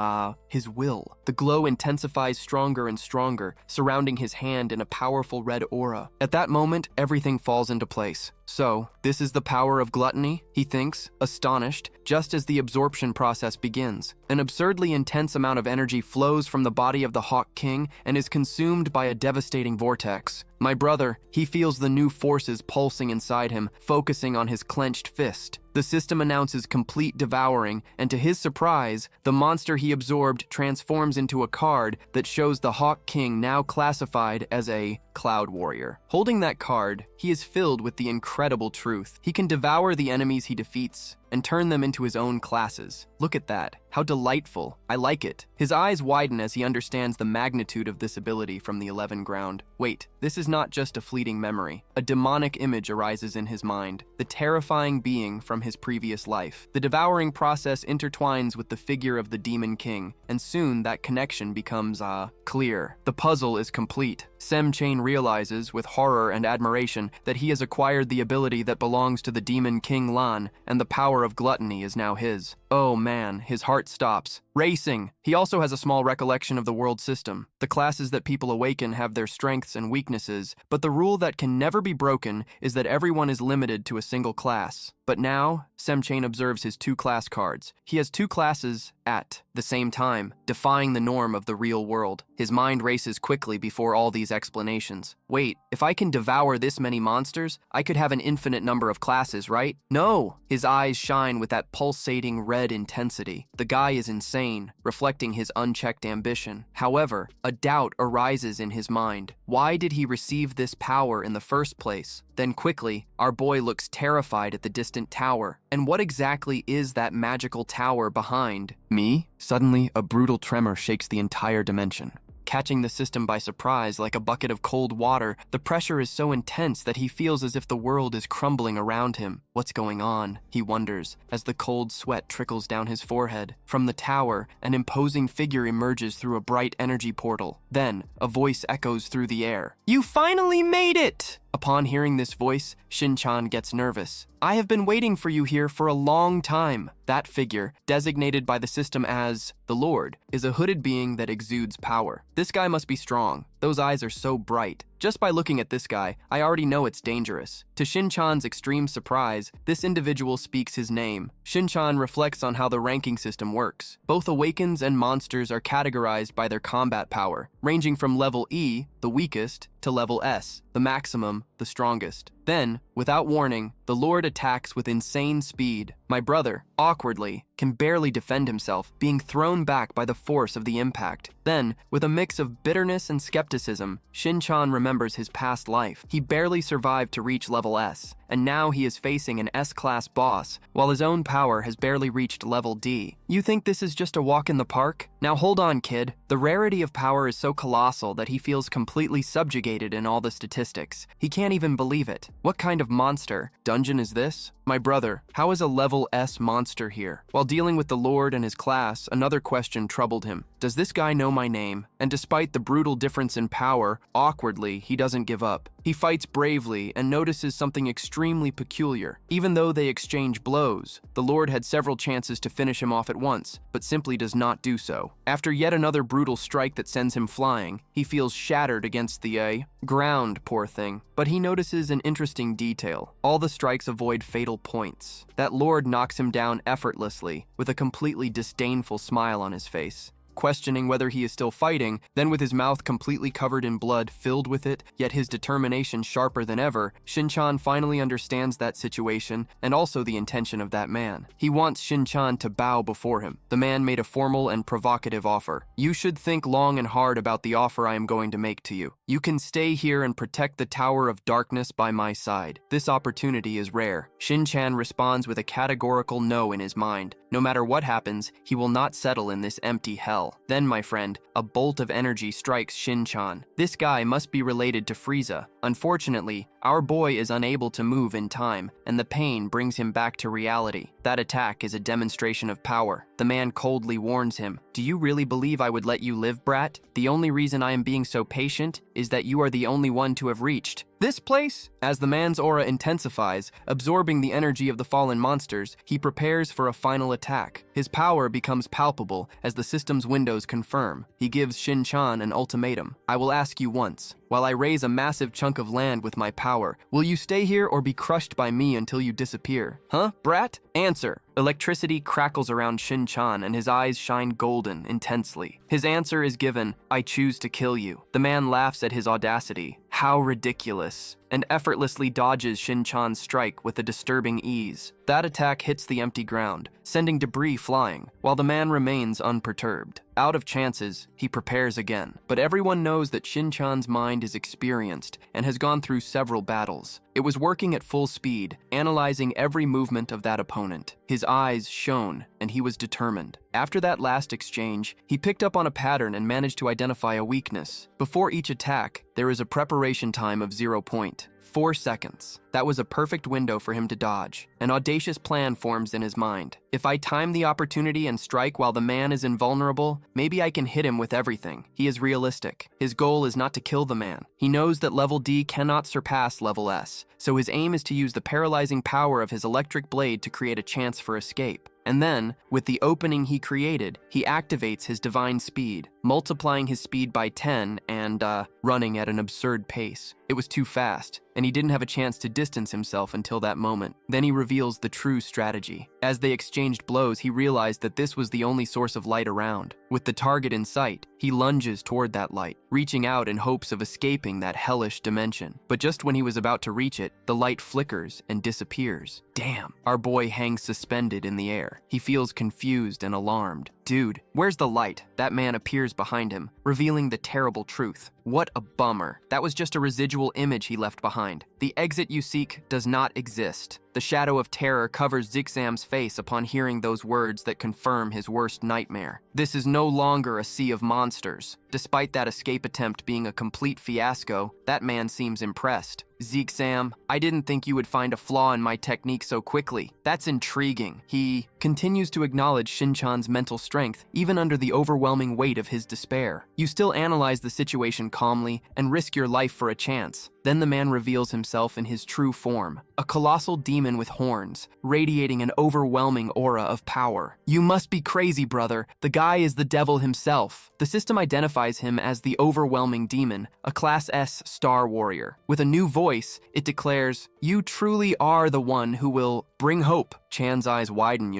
his will. The glow intensifies stronger and stronger, surrounding his hand in a powerful red aura. At that moment, everything falls into place. So, this is the power of gluttony, he thinks, astonished, just as the absorption process begins. An absurdly intense amount of energy flows from the body of the Hawk King and is consumed by a devastating vortex. My brother, he feels the new forces pulsing inside him, focusing on his clenched fist. The system announces complete devouring, and to his surprise, the monster he absorbed transforms into a card that shows the Hawk King now classified as a Cloud Warrior. Holding that card, he is filled with the incredible truth. He can devour the enemies he defeats and turn them into his own classes. Look at that. How delightful. I like it. His eyes widen as he understands the magnitude of this ability from the 11 ground. Wait, this is not just a fleeting memory. A demonic image arises in his mind, the terrifying being from his previous life. The devouring process intertwines with the figure of the Demon King, and soon that connection becomes, clear. The puzzle is complete. Sem-Chain realizes, with horror and admiration, that he has acquired the ability that belongs to the Demon King Lan, and the power of gluttony is now his. Oh man, his heart stops. Racing! He also has a small recollection of the world system. The classes that people awaken have their strengths and weaknesses, but the rule that can never be broken is that everyone is limited to a single class. But now, Sem-Chain observes his 2 class cards. He has 2 classes at the same time, defying the norm of the real world. His mind races quickly before all these explanations. Wait, if I can devour this many monsters, I could have an infinite number of classes, right? No! His eyes shine with that pulsating red intensity. The guy is insane, reflecting his unchecked ambition. However, a doubt arises in his mind. Why did he receive this power in the first place? Then quickly, our boy looks terrified at the distant tower. And what exactly is that magical tower behind me? Suddenly, a brutal tremor shakes the entire dimension. Catching the system by surprise like a bucket of cold water, the pressure is so intense that he feels as if the world is crumbling around him. What's going on? He wonders, as the cold sweat trickles down his forehead. From the tower, an imposing figure emerges through a bright energy portal. Then, a voice echoes through the air. "You finally made it!" Upon hearing this voice, Shin-chan gets nervous. "I have been waiting for you here for a long time." That figure, designated by the system as the Lord, is a hooded being that exudes power. This guy must be strong. Those eyes are so bright. Just by looking at this guy, I already know it's dangerous. To Shin-chan's extreme surprise, this individual speaks his name. Shin-chan reflects on how the ranking system works. Both awakens and monsters are categorized by their combat power, ranging from level E, the weakest, to level S, the maximum, the strongest. Then, without warning, the Lord attacks with insane speed. My brother, awkwardly, can barely defend himself, being thrown back by the force of the impact. Then, with a mix of bitterness and skepticism, Shin-chan remembers his past life. He barely survived to reach level S, and now he is facing an S-class boss, while his own power has barely reached level D. You think this is just a walk in the park? Now hold on, kid. The rarity of power is so colossal that he feels completely subjugated in all the statistics. He can't even believe it. What kind of monster dungeon is this? My brother, how is a level S monster here? While dealing with the Lord and his class, another question troubled him. Does this guy know my name? And despite the brutal difference in power, awkwardly, he doesn't give up. He fights bravely and notices something extremely peculiar. Even though they exchange blows, the Lord had several chances to finish him off at once, but simply does not do so. After yet another brutal strike that sends him flying, he feels shattered against the ground, poor thing. But he notices an interesting detail. All the strikes avoid fatal points. That Lord knocks him down effortlessly, with a completely disdainful smile on his face. Questioning whether he is still fighting, then with his mouth completely covered in blood filled with it, yet his determination sharper than ever, Shin-chan finally understands that situation and also the intention of that man. He wants Shin-chan to bow before him. The man made a formal and provocative offer. "You should think long and hard about the offer I am going to make to you. You can stay here and protect the Tower of Darkness by my side. This opportunity is rare." Shin-chan responds with a categorical no in his mind. No matter what happens, he will not settle in this empty hell. Then, my friend, a bolt of energy strikes Shin-chan. This guy must be related to Frieza. Unfortunately, our boy is unable to move in time, and the pain brings him back to reality. That attack is a demonstration of power. The man coldly warns him, "Do you really believe I would let you live, brat? The only reason I am being so patient is that you are the only one to have reached this place." As the man's aura intensifies, absorbing the energy of the fallen monsters, he prepares for a final attack. His power becomes palpable as the system's windows confirm. He gives Shin-chan an ultimatum. "I will ask you once. While I raise a massive chunk of land with my power, will you stay here or be crushed by me until you disappear? Huh, brat? Answer." Electricity crackles around Shin-chan and his eyes shine golden intensely. His answer is given, "I choose to kill you." The man laughs at his audacity. How ridiculous, and effortlessly dodges Shin-chan's strike with a disturbing ease. That attack hits the empty ground, sending debris flying, while the man remains unperturbed. Out of chances, he prepares again. But everyone knows that Shin-chan's mind is experienced and has gone through several battles. It was working at full speed, analyzing every movement of that opponent. His eyes shone, and he was determined. After that last exchange, he picked up on a pattern and managed to identify a weakness. Before each attack, there is a preparation time of 0.4 seconds. That was a perfect window for him to dodge. An audacious plan forms in his mind. If I time the opportunity and strike while the man is invulnerable, maybe I can hit him with everything. He is realistic. His goal is not to kill the man. He knows that level D cannot surpass level S, so his aim is to use the paralyzing power of his electric blade to create a chance for escape. And then, with the opening he created, he activates his divine speed, multiplying his speed by 10 and, running at an absurd pace. It was too fast, and he didn't have a chance to distance himself until that moment. Then he reveals the true strategy. As they exchanged blows, he realized that this was the only source of light around. With the target in sight, he lunges toward that light, reaching out in hopes of escaping that hellish dimension. But just when he was about to reach it, the light flickers and disappears. Damn, our boy hangs suspended in the air. He feels confused and alarmed. Dude, where's the light? That man appears behind him, revealing the terrible truth. What a bummer. That was just a residual image he left behind. The exit you seek does not exist. The shadow of terror covers Zixam's face upon hearing those words that confirm his worst nightmare. This is no longer a sea of monsters. Despite that escape attempt being a complete fiasco, that man seems impressed. Zixam, I didn't think you would find a flaw in my technique so quickly. That's intriguing. He continues to acknowledge Shin-chan's mental strength, even under the overwhelming weight of his despair. You still analyze the situation calmly and risk your life for a chance. Then the man reveals himself in his true form, a colossal demon with horns, radiating an overwhelming aura of power. You must be crazy, brother. The guy is the devil himself. The system identifies him as the overwhelming demon, a Class S star warrior. With a new voice, it declares, "You truly are the one who will bring hope." Chan's eyes widen,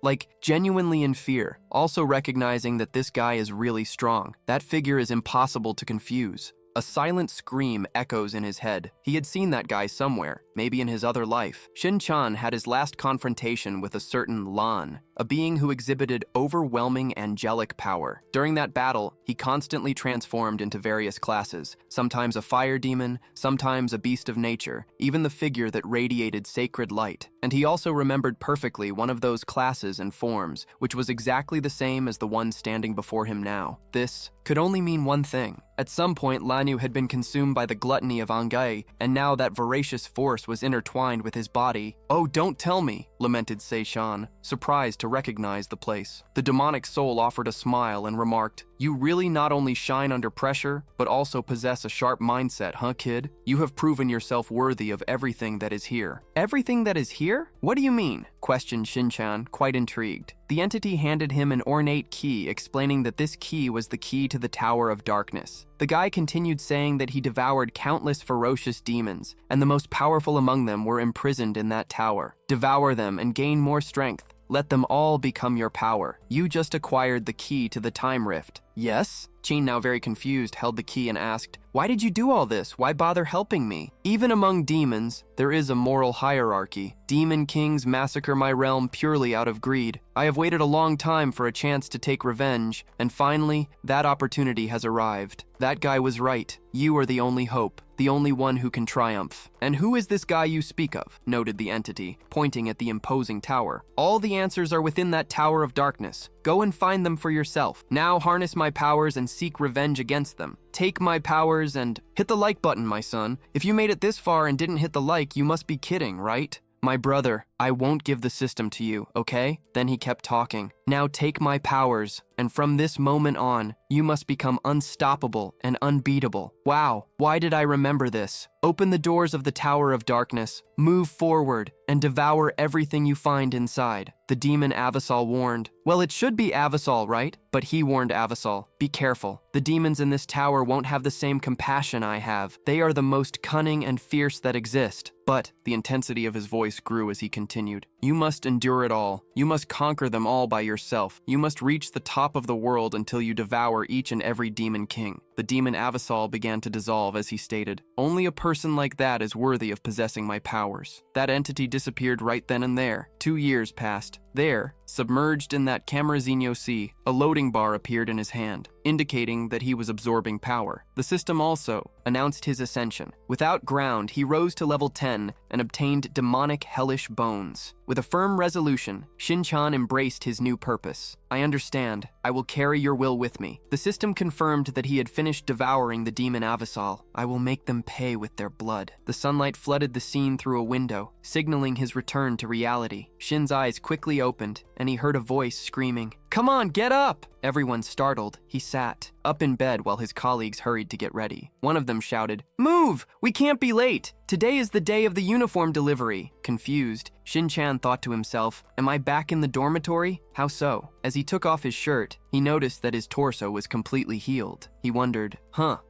like genuinely in fear, also recognizing that this guy is really strong. That figure is impossible to confuse. A silent scream echoes in his head. He had seen that guy somewhere, maybe in his other life. Shin-chan had his last confrontation with a certain Lan, a being who exhibited overwhelming angelic power. During that battle, he constantly transformed into various classes, sometimes a fire demon, sometimes a beast of nature, even the figure that radiated sacred light. And he also remembered perfectly one of those classes and forms, which was exactly the same as the one standing before him now. This could only mean one thing. At some point, Lanyu had been consumed by the gluttony of Angai, and now that voracious force was intertwined with his body. "Oh, don't tell me," lamented Seishan, surprised to recognize the place. The demonic soul offered a smile and remarked, "You really not only shine under pressure, but also possess a sharp mindset, huh, kid? You have proven yourself worthy of everything that is here." "Everything that is here? What do you mean?" questioned Shin-chan, quite intrigued. The entity handed him an ornate key, explaining that this key was the key to the Tower of Darkness. The guy continued saying that he devoured countless ferocious demons, and the most powerful among them were imprisoned in that tower. Devour them and gain more strength. Let them all become your power. You just acquired the key to the time rift. Yes? Chin, now very confused, held the key and asked, "Why did you do all this? Why bother helping me?" "Even among demons, there is a moral hierarchy. Demon kings massacre my realm purely out of greed. I have waited a long time for a chance to take revenge, and finally, that opportunity has arrived. That guy was right. You are the only hope, the only one who can triumph." "And who is this guy you speak of?" noted the entity, pointing at the imposing tower. "All the answers are within that Tower of Darkness. Go and find them for yourself. Now harness my powers and seek revenge against them. Take my powers and hit the like button, my son. If you made it this far and didn't hit the like, you must be kidding, right? My brother, I won't give the system to you, okay?" Then he kept talking. "Now take my powers, and from this moment on, you must become unstoppable and unbeatable." Wow, why did I remember this? Open the doors of the Tower of Darkness, move forward, and devour everything you find inside. The demon Avasal warned. Well, it should be Avasal, right? But he warned Avasal, "Be careful. The demons in this tower won't have the same compassion I have. They are the most cunning and fierce that exist." But the intensity of his voice grew as he continued. continued. You must endure it all. You must conquer them all by yourself. You must reach the top of the world until you devour each and every demon king. The demon Avasal began to dissolve as he stated, only a person like that is worthy of possessing my powers. That entity disappeared right then and there. 2 years passed. There, submerged in that Camerazino sea, a loading bar appeared in his hand, indicating that he was absorbing power. The system also announced his ascension. Without ground, he rose to level 10 and obtained demonic hellish bones. With a firm resolution, Shin-chan embraced his new purpose. I understand. I will carry your will with me. The system confirmed that he had finished devouring the demon Avasal. I will make them pay with their blood. The sunlight flooded the scene through a window, signaling his return to reality. Shin's eyes quickly opened, and he heard a voice screaming, "Come on, get up!" Everyone startled. He sat up in bed while his colleagues hurried to get ready. One of them shouted, "Move! We can't be late! Today is the day of the uniform delivery." Confused, Shin-chan thought to himself, am I back in the dormitory? How so? As he took off his shirt, he noticed that his torso was completely healed. He wondered,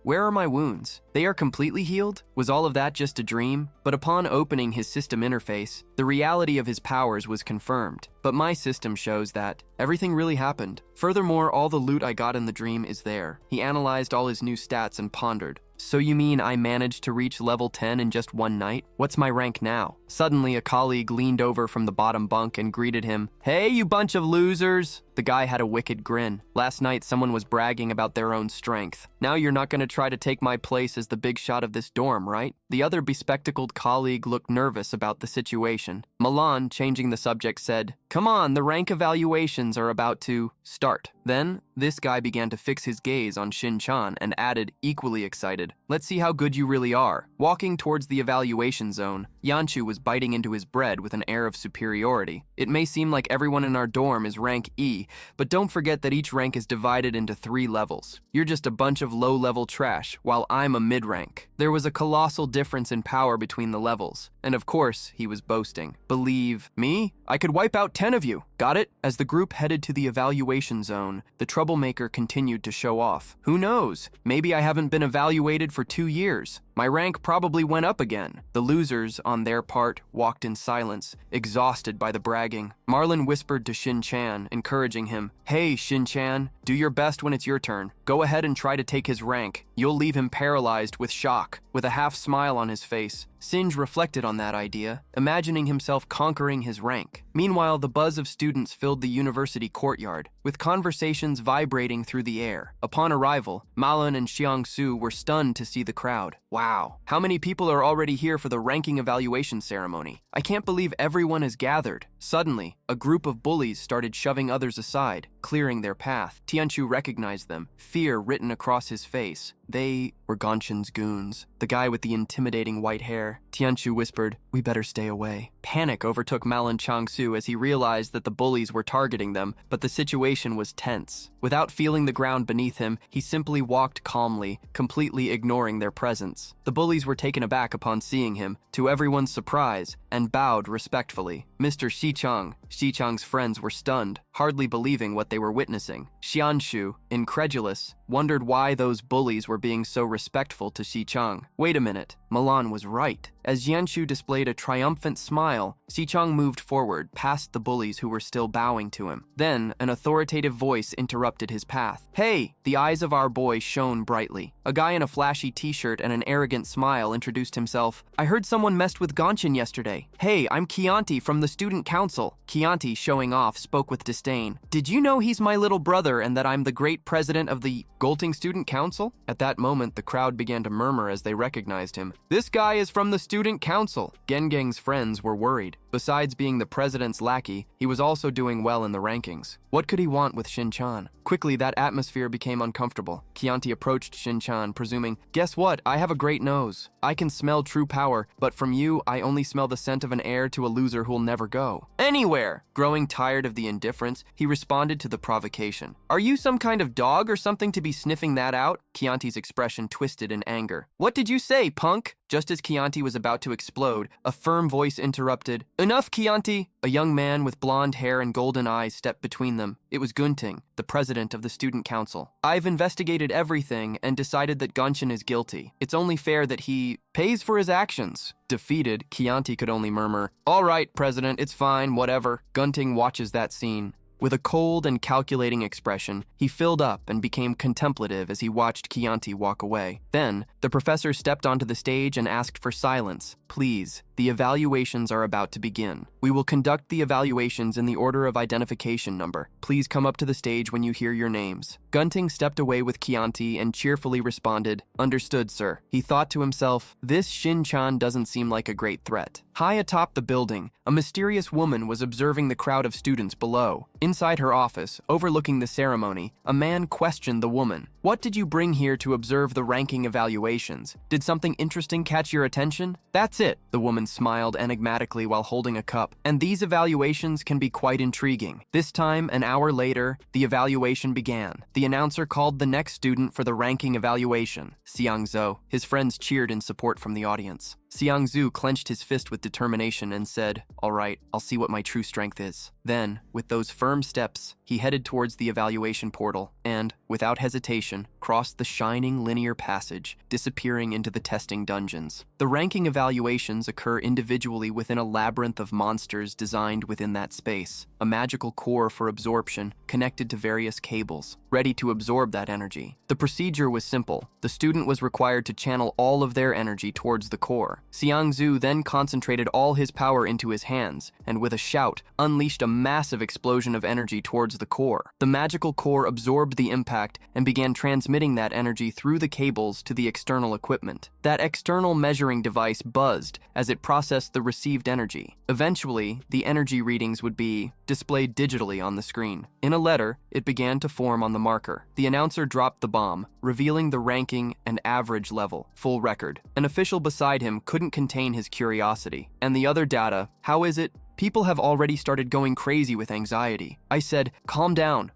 where are my wounds? They are completely healed? Was all of that just a dream? But upon opening his system interface, the reality of his powers was confirmed. But my system shows that everything really happened. Furthermore, all the loot I got in the dream is there. He analyzed all his new stats and pondered. So you mean I managed to reach level 10 in just one night? What's my rank now? Suddenly, a colleague leaned over from the bottom bunk and greeted him. Hey, you bunch of losers! The guy had a wicked grin. Last night, someone was bragging about their own strength. Now you're not going to try to take my place as the big shot of this dorm, right? The other bespectacled colleague looked nervous about the situation. Milan, changing the subject, said, Come on, the rank evaluations are about to start. Then, this guy began to fix his gaze on Shin-chan and added, equally excited, Let's see how good you really are. Walking towards the evaluation zone, Yanshu was biting into his bread with an air of superiority. It may seem like everyone in our dorm is rank E, but don't forget that each rank is divided into 3 levels. You're just a bunch of low-level trash, while I'm a mid-rank. There was a colossal difference in power between the levels, and of course, he was boasting. Believe me? I could wipe out 10 of you. Got it? As the group headed to the evaluation zone, the troublemaker continued to show off. Who knows? Maybe I haven't been evaluated for 2 years. My rank probably went up again. The losers, on their part, walked in silence, exhausted by the bragging. Marlin whispered to Shin-chan, encouraging him, Hey, Shin-chan, do your best when it's your turn. Go ahead and try to take his rank. You'll leave him paralyzed with shock. With a half smile on his face, Singe reflected on that idea, imagining himself conquering his rank. Meanwhile, the buzz of students filled the university courtyard, with conversations vibrating through the air. Upon arrival, Malin and Xiangsu were stunned to see the crowd. Wow, how many people are already here for the ranking evaluation ceremony? I can't believe everyone has gathered. Suddenly, a group of bullies started shoving others aside, clearing their path. Tianchu recognized them, fear written across his face. They were Gonshin's goons, the guy with the intimidating white hair. Tianchu whispered, We better stay away. Panic overtook Malin Changsu as he realized that the bullies were targeting them, but the situation was tense. Without feeling the ground beneath him, he simply walked calmly, completely ignoring their presence. The bullies were taken aback upon seeing him, to everyone's surprise, and bowed respectfully. Mr. Shichang's friends were stunned, hardly believing what they were witnessing. Xianshu, incredulous, wondered why those bullies were being so respectful to Xichang. Wait a minute, Milan was right. As Yanshu displayed a triumphant smile, Xichang moved forward, past the bullies who were still bowing to him. Then, an authoritative voice interrupted his path. Hey! The eyes of our boy shone brightly. A guy in a flashy t-shirt and an arrogant smile introduced himself. I heard someone messed with Gonshin yesterday. Hey, I'm Chianti from the student council. Chianti, showing off, spoke with disdain. Did you know he's my little brother and that I'm the great president of the Golting Student Council? At that moment, the crowd began to murmur as they recognized him. This guy is from the student council. Gengeng's friends were worried. Besides being the president's lackey, he was also doing well in the rankings. What could he want with Shin-chan? Quickly, that atmosphere became uncomfortable. Chianti approached Shin-chan, presuming, Guess what? I have a great nose. I can smell true power, but from you, I only smell the scent of an heir to a loser who'll never go anywhere. Growing tired of the indifference, he responded to the provocation. Are you some kind of dog or something to be sniffing that out? Chianti's expression twisted in anger. What did you say, punk? Just as Chianti was about to explode, a firm voice interrupted. "Enough, Chianti!" A young man with blonde hair and golden eyes stepped between them. It was Gunting, the president of the student council. "I've investigated everything and decided that Gunshin is guilty. It's only fair that he pays for his actions." Defeated, Chianti could only murmur, "All right, President, it's fine, whatever." Gunting watches that scene. With a cold and calculating expression, he filled up and became contemplative as he watched Chianti walk away. Then, the professor stepped onto the stage and asked for silence. "Please, the evaluations are about to begin. We will conduct the evaluations in the order of identification number. Please come up to the stage when you hear your names." Gunting stepped away with Chianti and cheerfully responded, "Understood, sir." He thought to himself, this Shin-chan doesn't seem like a great threat. High atop the building, a mysterious woman was observing the crowd of students below. Inside her office, overlooking the ceremony, a man questioned the woman. "What did you bring here to observe the ranking evaluations? Did something interesting catch your attention?" "That's it," the woman smiled enigmatically while holding a cup. "And these evaluations can be quite intriguing." This time, an hour later, the evaluation began. The announcer called the next student for the ranking evaluation, Xiangzhou. His friends cheered in support from the audience. Xiangzhou clenched his fist with determination and said, "All right, I'll see what my true strength is." Then, with those firm steps, he headed towards the evaluation portal and, without hesitation, crossed the shining linear passage, disappearing into the testing dungeons. The ranking evaluations occur individually within a labyrinth of monsters designed within that space, a magical core for absorption connected to various cables, ready to absorb that energy. The procedure was simple. The student was required to channel all of their energy towards the core. Xiangzhou then concentrated all his power into his hands, and with a shout, unleashed a massive explosion of energy towards the core. The magical core absorbed the impact and began transmitting that energy through the cables to the external equipment. That external measuring device buzzed as it processed the received energy. Eventually, the energy readings would be displayed digitally on the screen. In a letter, it began to form on the marker. The announcer dropped the bomb, revealing the ranking and average level, full record. An official beside him couldn't contain his curiosity. "And the other data, how is it?" "People have already started going crazy with anxiety." I said, calm down.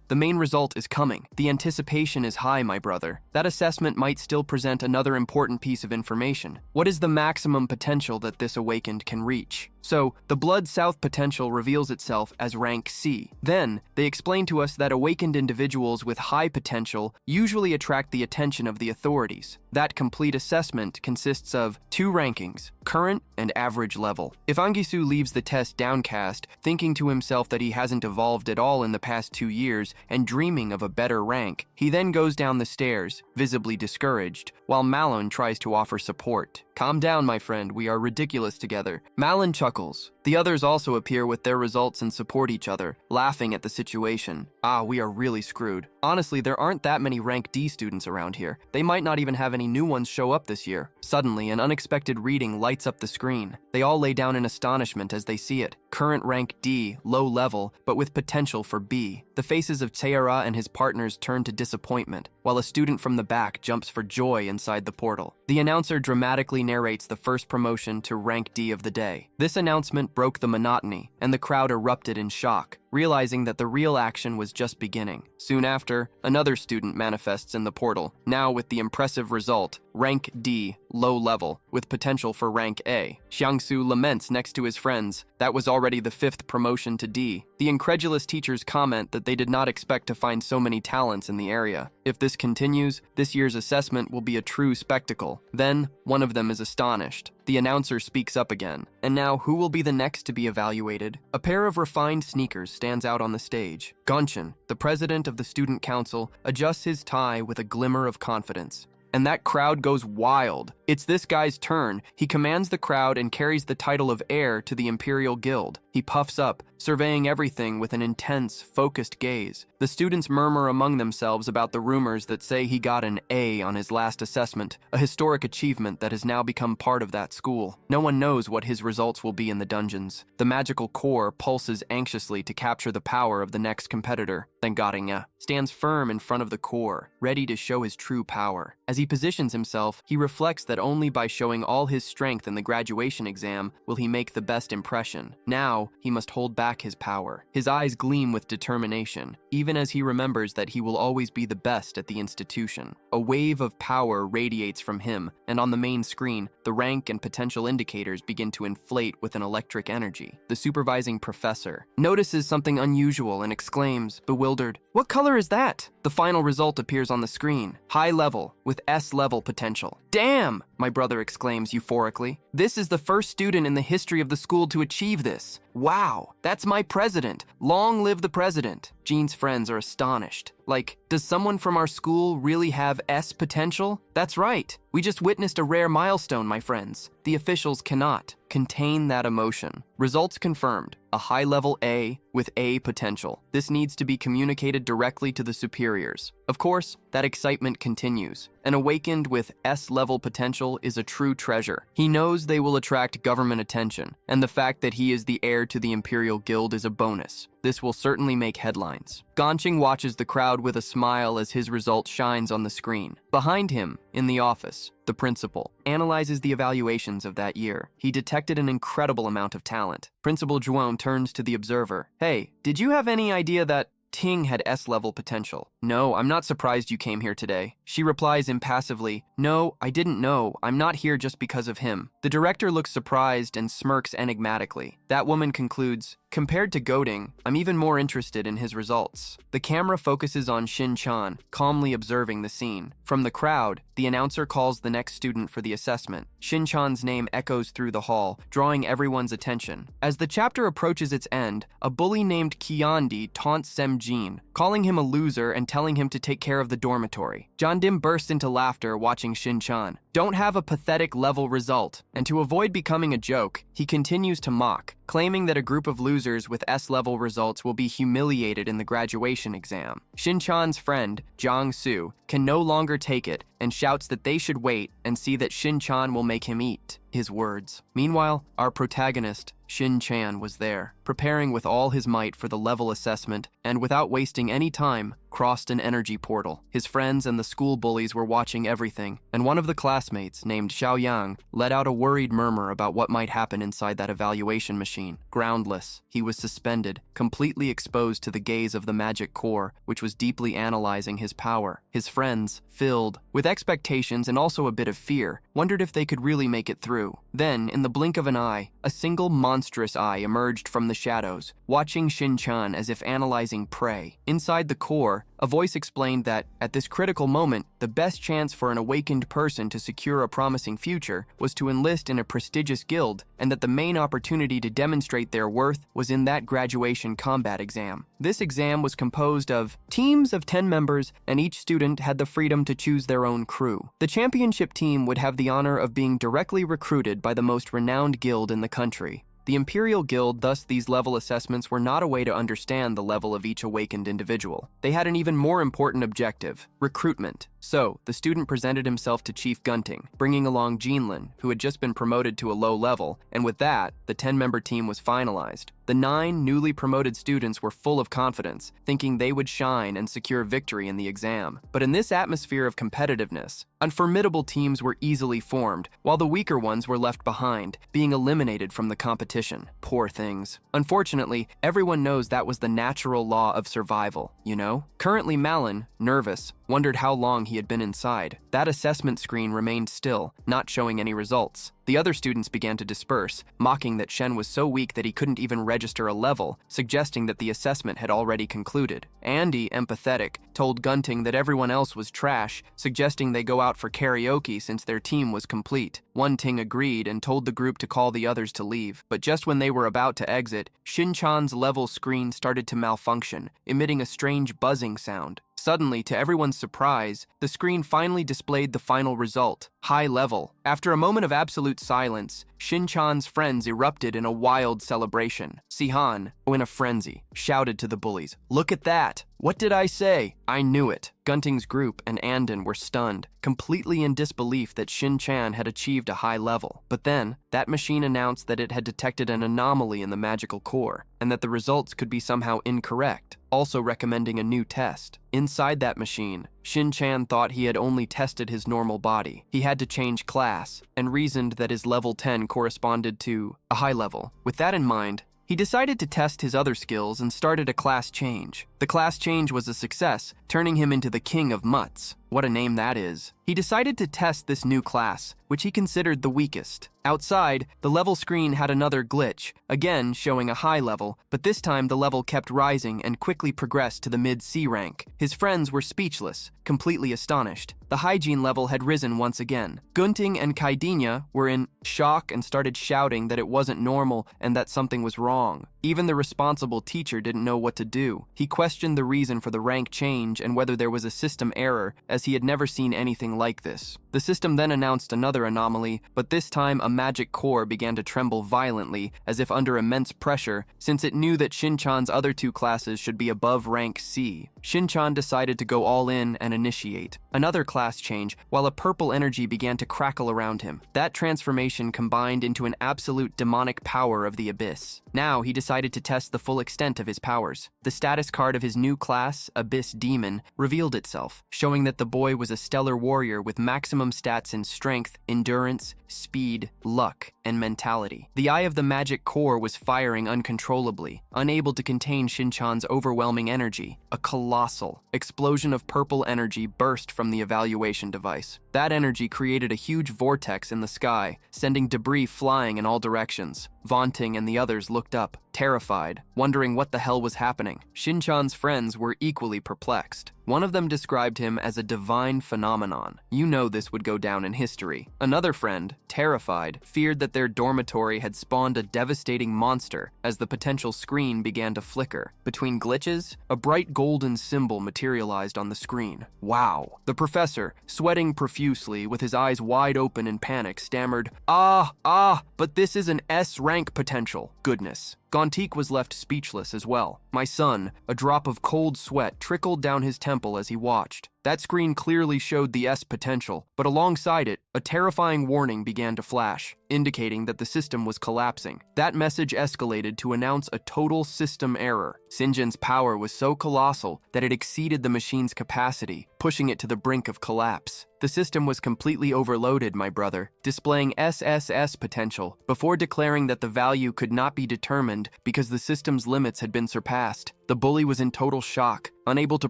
The main result is coming. The anticipation is high, my brother. That assessment might still present another important piece of information. What is the maximum potential that this awakened can reach? So, the blood south potential reveals itself as rank C. Then, they explain to us that awakened individuals with high potential usually attract the attention of the authorities. That complete assessment consists of 2 rankings, current and average level. If Angisu leaves the test downcast, thinking to himself that he hasn't evolved at all in the past 2 years and dreaming of a better rank, he then goes down the stairs, visibly discouraged, while Malon tries to offer support. "Calm down, my friend, we are ridiculous together." Malon chuckles. The others also appear with their results and support each other, laughing at the situation. We are really screwed. Honestly, there aren't that many rank D students around here. They might not even have any new ones show up this year. Suddenly, an unexpected reading lights up the screen. They all lay down in astonishment as they see it. Current rank D, low level, but with potential for B. The faces of Taira and his partners turn to disappointment, while a student from the back jumps for joy inside the portal. The announcer dramatically narrates the first promotion to rank D of the day. This announcement broke the monotony, and the crowd erupted in shock, realizing that the real action was just beginning. Soon after, another student manifests in the portal, now with the impressive result, rank D, low level, with potential for rank A. Xiangsu laments next to his friends. That was already the 5th promotion to D. The incredulous teachers comment that they did not expect to find so many talents in the area. If this continues, this year's assessment will be a true spectacle. Then, one of them is astonished. The announcer speaks up again. "And now, who will be the next to be evaluated?" A pair of refined sneakers stands out on the stage. Gonshin, the president of the student council, adjusts his tie with a glimmer of confidence. And that crowd goes wild. It's this guy's turn. He commands the crowd and carries the title of heir to the Imperial Guild. He puffs up, surveying everything with an intense, focused gaze. The students murmur among themselves about the rumors that say he got an A on his last assessment, a historic achievement that has now become part of that school. No one knows what his results will be in the dungeons. The magical core pulses anxiously to capture the power of the next competitor. Then Garinga stands firm in front of the core, ready to show his true power. As he positions himself, he reflects that only by showing all his strength in the graduation exam will he make the best impression. Now, now he must hold back his power. His eyes gleam with determination, even as he remembers that he will always be the best at the institution. A wave of power radiates from him, and on the main screen, the rank and potential indicators begin to inflate with an electric energy. The supervising professor notices something unusual and exclaims, bewildered, "What color is that?" The final result appears on the screen. High level, with S-level potential. "Damn!" my brother exclaims euphorically. "This is the first student in the history of the school to achieve this. Wow, that's my president. Long live the president." Jean's friends are astonished. Like, does someone from our school really have S potential? That's right. We just witnessed a rare milestone, my friends. The officials cannot contain that emotion. Results confirmed. A high-level A with A potential. This needs to be communicated directly to the superiors. Of course, that excitement continues. An awakened with S-level potential is a true treasure. He knows they will attract government attention, and the fact that he is the heir to the Imperial Guild is a bonus. This will certainly make headlines. Ganqing watches the crowd with a smile as his result shines on the screen. Behind him, in the office, the principal analyzes the evaluations of that year. He detected an incredible amount of talent. Principal Zhuang turns to the observer. "Hey, did you have any idea that Ting had S-level potential?" "No, I'm not surprised you came here today." She replies impassively, "No, I didn't know. I'm not here just because of him." The director looks surprised and smirks enigmatically. That woman concludes, "Compared to Goding, I'm even more interested in his results." The camera focuses on Shin Chan, calmly observing the scene. From the crowd, the announcer calls the next student for the assessment. Shin Chan's name echoes through the hall, drawing everyone's attention. As the chapter approaches its end, a bully named Kiandi taunts Semjin, calling him a loser and telling him to take care of the dormitory. Jandim bursts into laughter watching Shin Chan. Don't have a pathetic level result, and to avoid becoming a joke, he continues to mock, claiming that a group of losers with S-level results will be humiliated in the graduation exam. Shin Chan's friend, Jiang Su, can no longer take it and shouts that they should wait and see that Shin Chan will make him eat his words. Meanwhile, our protagonist, Shin Chan, was there, preparing with all his might for the level assessment, and without wasting any time, crossed an energy portal. His friends and the school bullies were watching everything, and one of the classmates, named Xiaoyang, let out a worried murmur about what might happen inside that evaluation machine. Groundless, he was suspended, completely exposed to the gaze of the magic core, which was deeply analyzing his power. His friends, filled with expectations and also a bit of fear, wondered if they could really make it through. Then, in the blink of an eye, a single monstrous eye emerged from the shadows, watching Shin Chan as if analyzing prey. Inside the core, a voice explained that, at this critical moment, the best chance for an awakened person to secure a promising future was to enlist in a prestigious guild, and that the main opportunity to demonstrate their worth was in that graduation combat exam. This exam was composed of teams of 10 members, and each student had the freedom to choose their own crew. The championship team would have the honor of being directly recruited by the most renowned guild in the country. The Imperial Guild, thus these level assessments were not a way to understand the level of each awakened individual. They had an even more important objective, recruitment. So, the student presented himself to Chief Gunting, bringing along Jinlin, who had just been promoted to a low level, and with that, the 10-member team was finalized. The 9 newly promoted students were full of confidence, thinking they would shine and secure victory in the exam. But in this atmosphere of competitiveness, unformidable teams were easily formed, while the weaker ones were left behind, being eliminated from the competition. Poor things. Unfortunately, everyone knows that was the natural law of survival, you know? Currently Malin, nervous, wondered how long he had been inside. That assessment screen remained still, not showing any results. The other students began to disperse, mocking that Shen was so weak that he couldn't even register a level, suggesting that the assessment had already concluded. Andy, empathetic, told Gunting that everyone else was trash, suggesting they go out for karaoke since their team was complete. One Ting agreed and told the group to call the others to leave. But just when they were about to exit, Shin Chan's level screen started to malfunction, emitting a strange buzzing sound. Suddenly, to everyone's surprise, the screen finally displayed the final result, high level. After a moment of absolute silence, Shin Chan's friends erupted in a wild celebration. Sihan, in a frenzy, shouted to the bullies, "Look at that! What did I say? I knew it." Gunting's group and Andon were stunned, completely in disbelief that Shin Chan had achieved a high level. But then, that machine announced that it had detected an anomaly in the magical core, and that the results could be somehow incorrect, also recommending a new test. Inside that machine, Shin Chan thought he had only tested his normal body. He had to change class, and reasoned that his level 10 corresponded to a high level. With that in mind, He decided to test his other skills and started a class change. The class change was a success, turning him into the King of Mutts. What a name that is. He decided to test this new class, which he considered the weakest. Outside, the level screen had another glitch, again showing a high level, but this time the level kept rising and quickly progressed to the mid-C rank. His friends were speechless, completely astonished. The hygiene level had risen once again. Gunting and Kaidinya were in shock and started shouting that it wasn't normal and that something was wrong. Even the responsible teacher didn't know what to do. He questioned the reason for the rank change and whether there was a system error, as he had never seen anything like this. The system then announced another anomaly, but this time a magic core began to tremble violently, as if under immense pressure, since it knew that Shin-chan's other two classes should be above rank C. Shin-chan decided to go all in and initiate another class change, while a purple energy began to crackle around him. That transformation combined into an absolute demonic power of the abyss. Now he decided to test the full extent of his powers. The status card of his new class, Abyss Demon, revealed itself, showing that the boy was a stellar warrior with maximum stats in strength, endurance, speed, luck, and mentality. The eye of the magic core was firing uncontrollably, unable to contain Shin-chan's overwhelming energy. A colossal explosion of purple energy burst from the evaluation device. That energy created a huge vortex in the sky, sending debris flying in all directions. Vaunting and the others looked up, terrified, wondering what the hell was happening. Shin-chan's friends were equally perplexed. One of them described him as a divine phenomenon. You know this would go down in history. Another friend, terrified, feared that their dormitory had spawned a devastating monster as the potential screen began to flicker. Between glitches, a bright golden symbol materialized on the screen. Wow. The professor, sweating profusely with his eyes wide open in panic, stammered, but this is an S rank potential. Goodness. Gontique was left speechless as well. My son, a drop of cold sweat trickled down his temple as he watched. That screen clearly showed the S potential, but alongside it, a terrifying warning began to flash, indicating that the system was collapsing. That message escalated to announce a total system error. Sinjin's power was so colossal that it exceeded the machine's capacity, pushing it to the brink of collapse. The system was completely overloaded, my brother, displaying SSS potential, before declaring that the value could not be determined because the system's limits had been surpassed. The bully was in total shock, unable to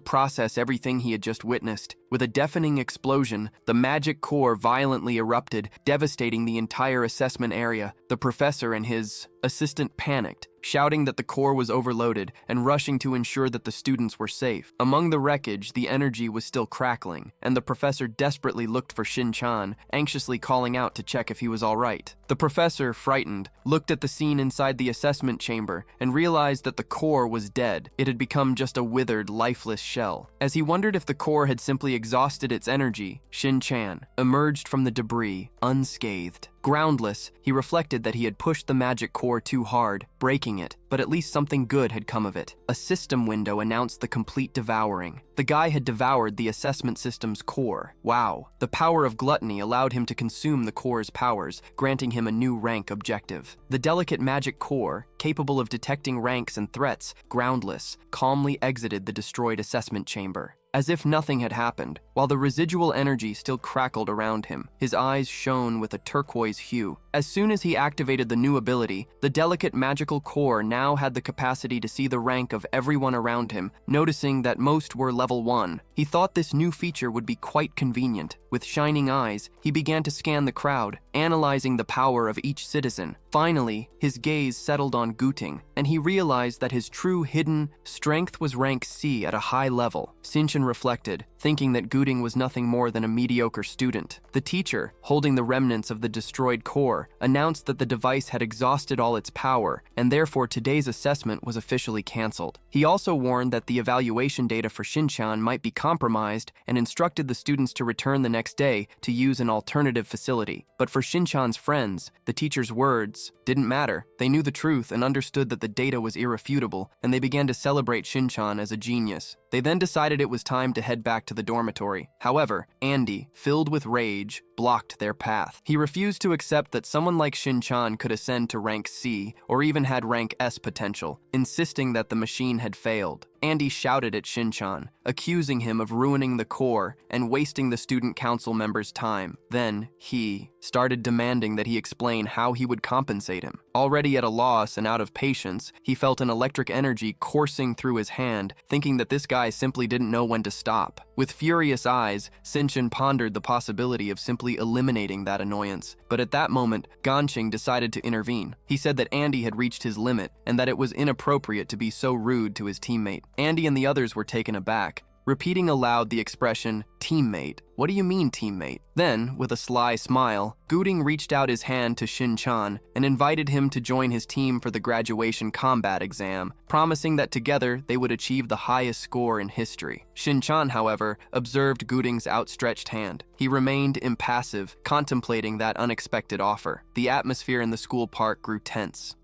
process everything he had just witnessed. With a deafening explosion, the magic core violently erupted, devastating the entire assessment area. The professor and his assistant panicked, shouting that the core was overloaded and rushing to ensure that the students were safe. Among the wreckage, the energy was still crackling, and the professor desperately looked for Shin-chan, anxiously calling out to check if he was all right. The professor, frightened, looked at the scene inside the assessment chamber and realized that the core was dead. It had become just a withered, lifeless shell. As he wondered if the core had simply exhausted its energy, Shin-chan emerged from the debris, unscathed. Groundless, he reflected that he had pushed the magic core too hard, breaking it, but at least something good had come of it. A system window announced the complete devouring. The guy had devoured the assessment system's core. Wow. The power of gluttony allowed him to consume the core's powers, granting him a new rank objective. The delicate magic core, capable of detecting ranks and threats, groundless, calmly exited the destroyed assessment chamber. As if nothing had happened, while the residual energy still crackled around him, his eyes shone with a turquoise hue. As soon as he activated the new ability, the delicate magical core now had the capacity to see the rank of everyone around him, noticing that most were level 1. He thought this new feature would be quite convenient. With shining eyes, he began to scan the crowd, analyzing the power of each citizen. Finally, his gaze settled on Guting, and he realized that his true hidden strength was rank C at a high level. Shinshin reflected, thinking that Guting was nothing more than a mediocre student. The teacher, holding the remnants of the destroyed core, announced that the device had exhausted all its power, and therefore today's assessment was officially canceled. He also warned that the evaluation data for Shin-chan might be compromised and instructed the students to return the next day to use an alternative facility. But for Shin-chan's friends, the teacher's words didn't matter. They knew the truth and understood that the data was irrefutable, and they began to celebrate Shin-chan as a genius. They then decided it was time to head back to the dormitory. However, Andy, filled with rage, blocked their path. He refused to accept that someone like Shin-chan could ascend to rank C or even had rank S potential, insisting that the machine had failed. Andy shouted at Shin-chan, accusing him of ruining the core and wasting the student council members' time. Then he started demanding that he explain how he would compensate him. Already at a loss and out of patience, he felt an electric energy coursing through his hand, thinking that this guy simply didn't know when to stop. With furious eyes, Shin-chan pondered the possibility of simply eliminating that annoyance. But at that moment, Ganqing decided to intervene. He said that Andy had reached his limit and that it was inappropriate to be so rude to his teammate. Andy and the others were taken aback, repeating aloud the expression, "Teammate. What do you mean, teammate?" Then, with a sly smile, Guding reached out his hand to Shin-chan and invited him to join his team for the graduation combat exam, promising that together they would achieve the highest score in history. Shin-chan, however, observed Guding's outstretched hand. He remained impassive, contemplating that unexpected offer. The atmosphere in the school park grew tense.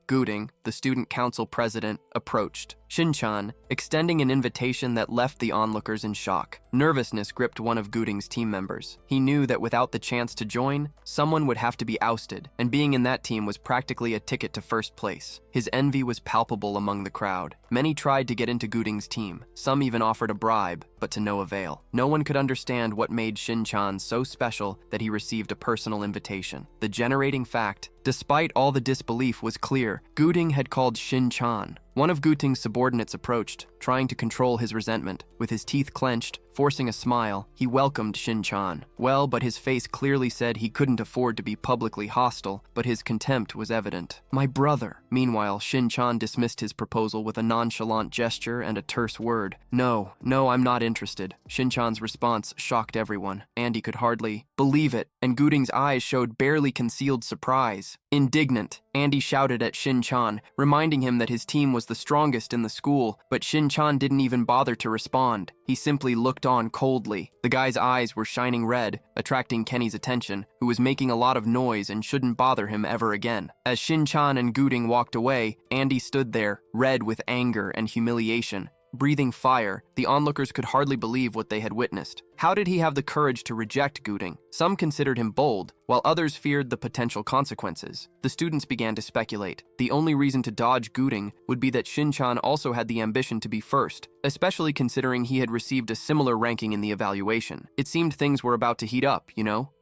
Guding, the student council president, approached Shin-chan, extending an invitation that left the onlookers in shock. Nervousness gripped one of Guding's team members. He knew that without the chance to join, someone would have to be ousted, and being in that team was practically a ticket to first place. His envy was palpable among the crowd. Many tried to get into Guding's team. Some even offered a bribe, but to no avail. No one could understand what made Shin-chan so special that he received a personal invitation. The generating fact, despite all the disbelief, was clear. Guding had called Shin-chan. One of Guding's subordinates approached, trying to control his resentment. With his teeth clenched, forcing a smile, he welcomed Shin-chan. Well, but his face clearly said he couldn't afford to be publicly hostile, but his contempt was evident. "My brother." Meanwhile, Shin-chan dismissed his proposal with a nonchalant gesture and a terse word. No, I'm not interested." Shin-chan's response shocked everyone. Andy could hardly believe it, and Guding's eyes showed barely concealed surprise. Indignant, Andy shouted at Shin-chan, reminding him that his team was the strongest in the school, but Shin-chan didn't even bother to respond. He simply looked on coldly. The guy's eyes were shining red, attracting Kenny's attention, who was making a lot of noise and shouldn't bother him ever again. As Shin-chan and Guding walked away, Andy stood there, red with anger and humiliation. Breathing fire, the onlookers could hardly believe what they had witnessed. How did he have the courage to reject Guding? Some considered him bold, while others feared the potential consequences. The students began to speculate. The only reason to dodge Guding would be that Shin-chan also had the ambition to be first, especially considering he had received a similar ranking in the evaluation. It seemed things were about to heat up,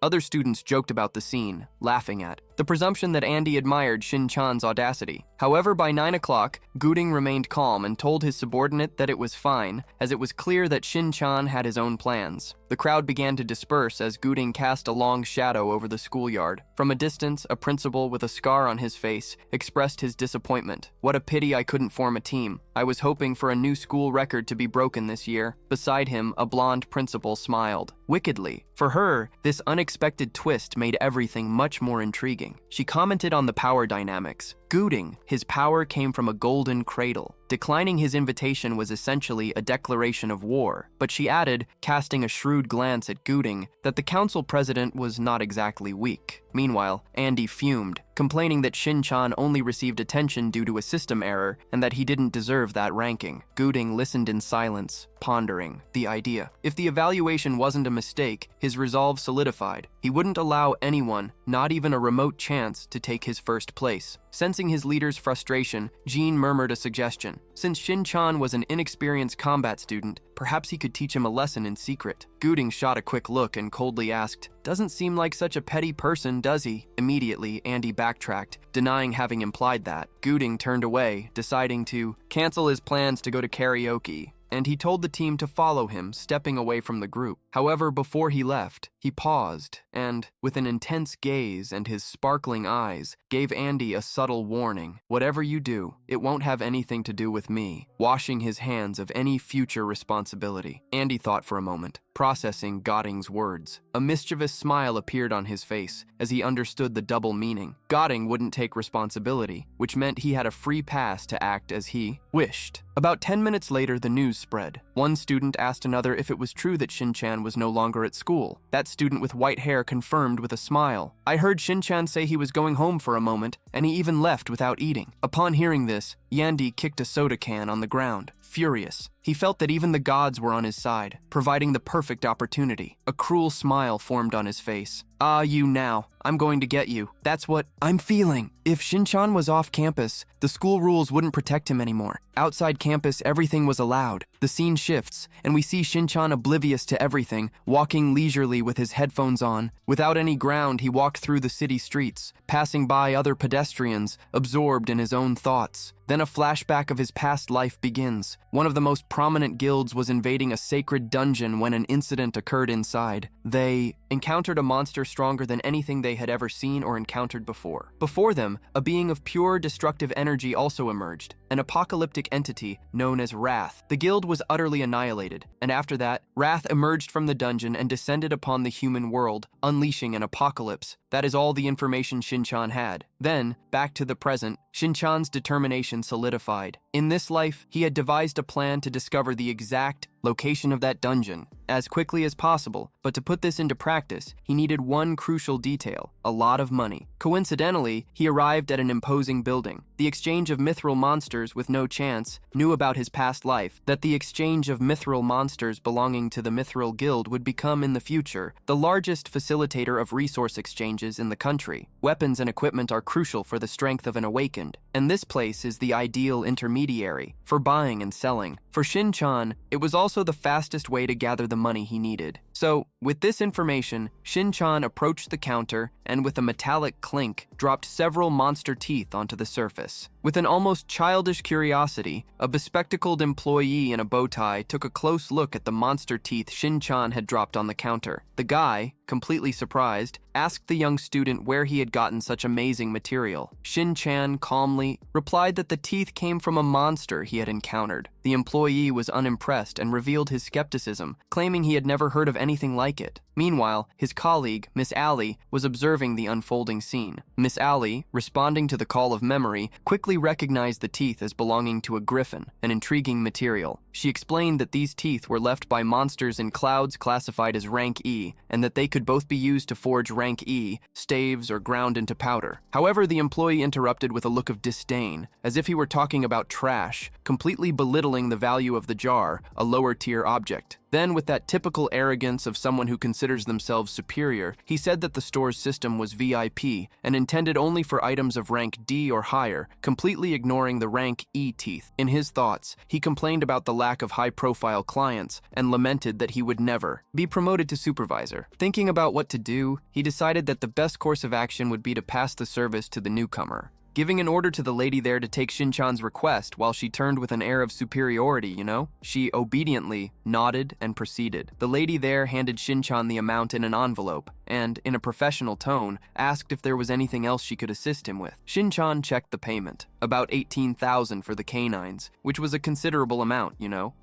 Other students joked about the scene, laughing at the presumption that Andy admired Shin-chan's audacity. However, by 9 o'clock, Guding remained calm and told his subordinate that it was fine, as it was clear that Shin-chan had his own plans. The crowd began to disperse as Guding cast a long shadow over the schoolyard. From a distance, a principal with a scar on his face expressed his disappointment. "What a pity I couldn't form a team. I was hoping for a new school record to be broken this year." Beside him, a blonde principal smiled. Wickedly. For her, this unexpected twist made everything much more intriguing. She commented on the power dynamics. Guding, his power came from a golden cradle. Declining his invitation was essentially a declaration of war, but she added, casting a shrewd glance at Guding, that the council president was not exactly weak. Meanwhile, Andy fumed, complaining that Shin-chan only received attention due to a system error and that he didn't deserve that ranking. Guding listened in silence, pondering the idea. If the evaluation wasn't a mistake, his resolve solidified. He wouldn't allow anyone, not even a remote chance, to take his first place. Sensing his leader's frustration, Jean murmured a suggestion. Since Shin-chan was an inexperienced combat student, perhaps he could teach him a lesson in secret. Guding shot a quick look and coldly asked, "Doesn't seem like such a petty person, does he?" Immediately, Andy backtracked, denying having implied that. Guding turned away, deciding to cancel his plans to go to karaoke, and he told the team to follow him, stepping away from the group. However, before he left, he paused and, with an intense gaze and his sparkling eyes, gave Andy a subtle warning. "Whatever you do, it won't have anything to do with me," washing his hands of any future responsibility. Andy thought for a moment, processing Guding's words. A mischievous smile appeared on his face as he understood the double meaning. Guding wouldn't take responsibility, which meant he had a free pass to act as he wished. About 10 minutes later, the news spread. One student asked another if it was true that Shin-chan was no longer at school. That student with white hair confirmed with a smile. "I heard Shin-chan say he was going home for a moment, and he even left without eating." Upon hearing this, Yandy kicked a soda can on the ground. furious. He felt that even the gods were on his side, providing the perfect opportunity. A cruel smile formed on his face. "Ah, you now. I'm going to get you. That's what I'm feeling." If Shinchan was off campus, the school rules wouldn't protect him anymore. Outside campus, everything was allowed. The scene shifts, and we see Shinchan oblivious to everything, walking leisurely with his headphones on. Without any ground, he walked through the city streets, passing by other pedestrians, absorbed in his own thoughts. Then a flashback of his past life begins. One of the most prominent guilds was invading a sacred dungeon when an incident occurred inside. They encountered a monster stronger than anything they had ever seen or encountered before. Before them, a being of pure destructive energy also emerged, an apocalyptic entity known as Wrath. The guild was utterly annihilated, and after that, Wrath emerged from the dungeon and descended upon the human world, unleashing an apocalypse. That is all the information Shinchan had. Then, back to the present, Shinchan's determination solidified. In this life, he had devised a plan to discover the exact location of that dungeon as quickly as possible, but to put this into practice, he needed one crucial detail: a lot of money. Coincidentally, he arrived at an imposing building. The exchange of mithril monsters with no chance knew about his past life, that the exchange of mithril monsters belonging to the Mithril Guild would become in the future the largest facilitator of resource exchanges in the country. Weapons and equipment are crucial for the strength of an awakened, and this place is the ideal intermediary for buying and selling. For Shinchan, it was also the fastest way to gather the money he needed. So, with this information, Shinchan approached the counter and with a metallic clink, dropped several monster teeth onto the surface. With an almost childish curiosity, a bespectacled employee in a bow tie took a close look at the monster teeth Shinchan had dropped on the counter. The guy, completely surprised, asked the young student where he had gotten such amazing material. Shinchan calmly replied that the teeth came from a monster he had encountered. The employee was unimpressed and revealed his skepticism, claiming he had never heard of anything like it. Meanwhile, his colleague, Miss Allie, was observing the unfolding scene. Miss Allie, responding to the call of memory, quickly recognized the teeth as belonging to a griffin, an intriguing material. She explained that these teeth were left by monsters in clouds classified as rank E, and that they could both be used to forge rank E, staves, or ground into powder. However, the employee interrupted with a look of disdain, as if he were talking about trash, completely belittling the value of the jar, a lower-tier object. Then, with that typical arrogance of someone who considers themselves superior, he said that the store's system was VIP and intended only for items of rank D or higher, completely ignoring the rank E teeth. In his thoughts, he complained about the lack of high-profile clients and lamented that he would never be promoted to supervisor. Thinking about what to do, he decided that the best course of action would be to pass the service to the newcomer. Giving an order to the lady there to take Shinchan's request while she turned with an air of superiority, she obediently nodded and proceeded. The lady there handed Shinchan the amount in an envelope and, in a professional tone, asked if there was anything else she could assist him with. Shinchan checked the payment, about 18,000 for the canines, which was a considerable amount,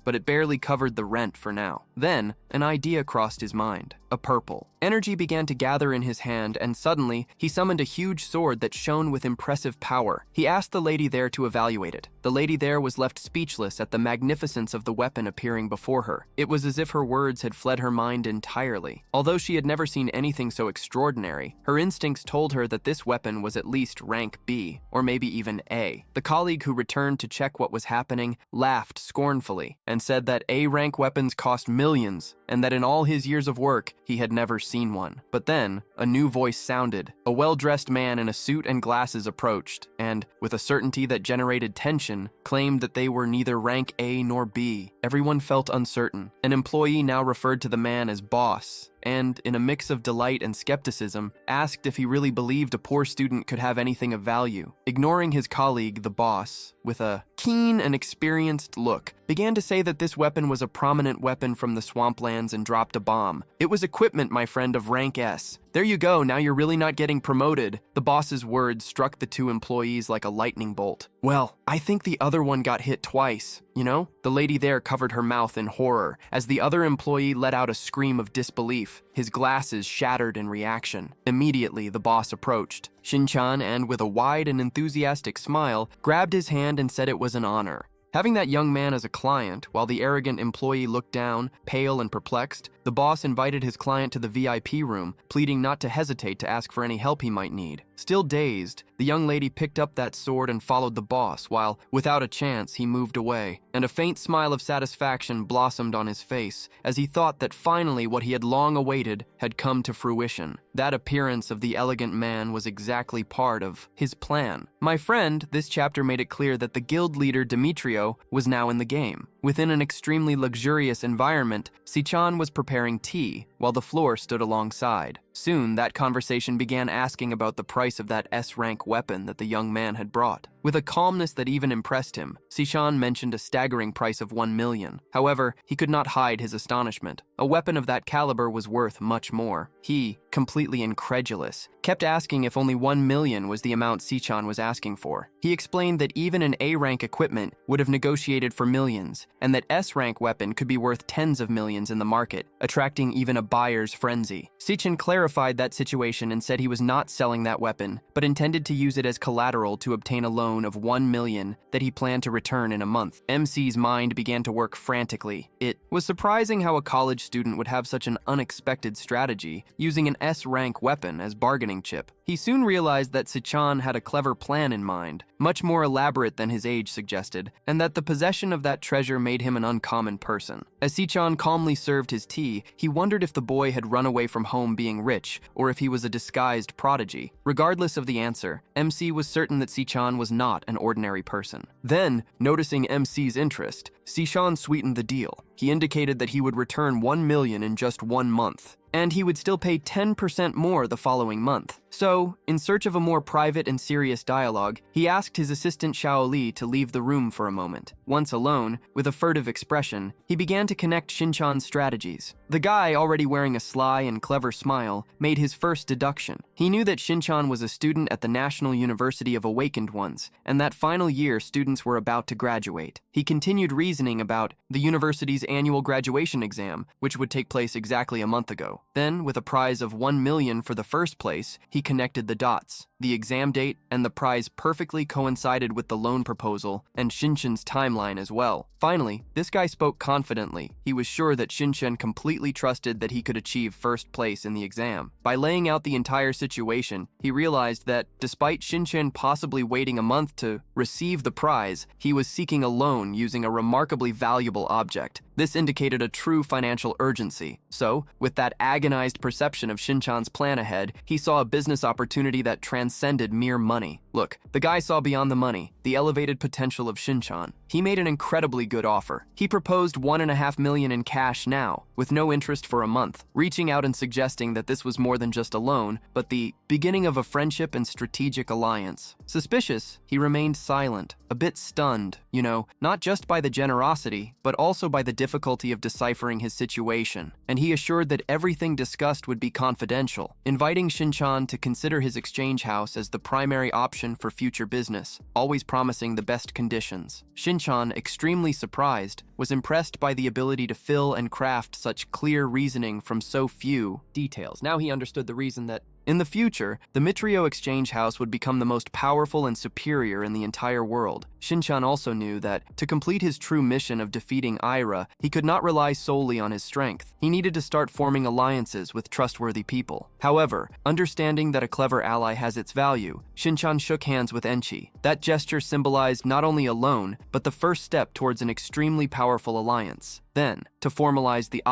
but it barely covered the rent for now. Then, an idea crossed his mind. A purple. Energy began to gather in his hand, and suddenly, he summoned a huge sword that shone with impressive power. He asked the lady there to evaluate it. The lady there was left speechless at the magnificence of the weapon appearing before her. It was as if her words had fled her mind entirely. Although she had never seen anything so extraordinary, her instincts told her that this weapon was at least rank B, or maybe even A. The colleague who returned to check what was happening laughed scornfully and said that A-rank weapons cost millions, and that in all his years of work, he had never seen one. But then, a new voice sounded. A well-dressed man in a suit and glasses approached, and, with a certainty that generated tension, claimed that they were neither rank A nor B. Everyone felt uncertain. An employee now referred to the man as boss, and, in a mix of delight and skepticism, asked if he really believed a poor student could have anything of value. Ignoring his colleague, the boss, with a keen and experienced look, began to say that this weapon was a prominent weapon from the swamplands and dropped a bomb. It was equipment, my friend, of rank S. There you go, now you're really not getting promoted. The boss's words struck the two employees like a lightning bolt. Well, I think the other one got hit twice, The lady there covered her mouth in horror as the other employee let out a scream of disbelief. His glasses shattered in reaction. Immediately, the boss approached Shinchan and, with a wide and enthusiastic smile, grabbed his hand and said it was an honor. Having that young man as a client, while the arrogant employee looked down, pale and perplexed, the The boss invited his client to the VIP room, pleading not to hesitate to ask for any help he might need. Still dazed, the young lady picked up that sword and followed the boss while, without a chance, he moved away. And a faint smile of satisfaction blossomed on his face as he thought that finally what he had long awaited had come to fruition. That appearance of the elegant man was exactly part of his plan. My friend, this chapter made it clear that the guild leader Demetrio was now in the game. Within an extremely luxurious environment, Sichan was preparing tea, while the floor stood alongside. Soon, that conversation began asking about the price of that S-rank weapon that the young man had brought. With a calmness that even impressed him, Sichan mentioned a staggering price of 1 million. However, he could not hide his astonishment. A weapon of that caliber was worth much more. He, completely incredulous, kept asking if only 1 million was the amount Sichan was asking for. He explained that even an A-rank equipment would have negotiated for millions, and that S-rank weapon could be worth tens of millions in the market, attracting even a buyer's frenzy. Sichan clarified that situation and said he was not selling that weapon, but intended to use it as collateral to obtain a loan of 1 million that he planned to return in a month. MC's mind began to work frantically. It was surprising how a college student would have such an unexpected strategy, using an S-rank weapon as bargaining chip. He soon realized that Sichan had a clever plan in mind, much more elaborate than his age suggested, and that the possession of that treasure made him an uncommon person. As Sichan calmly served his tea, he wondered if the boy had run away from home being rich, or if he was a disguised prodigy. Regardless of the answer, MC was certain that Sichan was not an ordinary person. Then, noticing MC's interest, Sichan sweetened the deal. He indicated that he would return 1 million in just 1 month, and he would still pay 10% more the following month. So, in search of a more private and serious dialogue, he asked his assistant Shaoli to leave the room for a moment. Once alone, with a furtive expression, he began to connect Shinchan's strategies. The guy, already wearing a sly and clever smile, made his first deduction. He knew that Shinchan was a student at the National University of Awakened Ones, and that final year students were about to graduate. He continued reasoning about the university's annual graduation exam, which would take place exactly a month ago. Then, with a prize of 1 million for the first place, he connected the dots. The exam date and the prize perfectly coincided with the loan proposal and Shinchan's timeline as well. Finally, this guy spoke confidently. He was sure that Shinchan completely trusted that he could achieve first place in the exam. By laying out the entire situation, he realized that, despite Shinchan possibly waiting a month to receive the prize, he was seeking a loan using a remarkably valuable object. This indicated a true financial urgency. So, with that agonized perception of Shinchan's plan ahead, he saw a business opportunity that transcended mere money. Look, the guy saw beyond the money, the elevated potential of Shinchan. He made an incredibly good offer. He proposed 1.5 million in cash now, with no interest for a month, reaching out and suggesting that this was more than just a loan, but the beginning of a friendship and strategic alliance. Suspicious, he remained silent, a bit stunned, not just by the generosity, but also by the difficulty of deciphering his situation, and he assured that everything discussed would be confidential, inviting Shinchan to consider his exchange house as the primary option for future business, always promising the best conditions. Shinchan, extremely surprised, was impressed by the ability to fill and craft such clear reasoning from so few details. Now he understood the reason that in the future, the Mitrio exchange house would become the most powerful and superior in the entire world. Shinchan also knew that, to complete his true mission of defeating Ira, he could not rely solely on his strength. He needed to start forming alliances with trustworthy people. However, understanding that a clever ally has its value, Shinchan shook hands with Enchi. That gesture symbolized not only a loan, but the first step towards an extremely powerful alliance. Then, to formalize the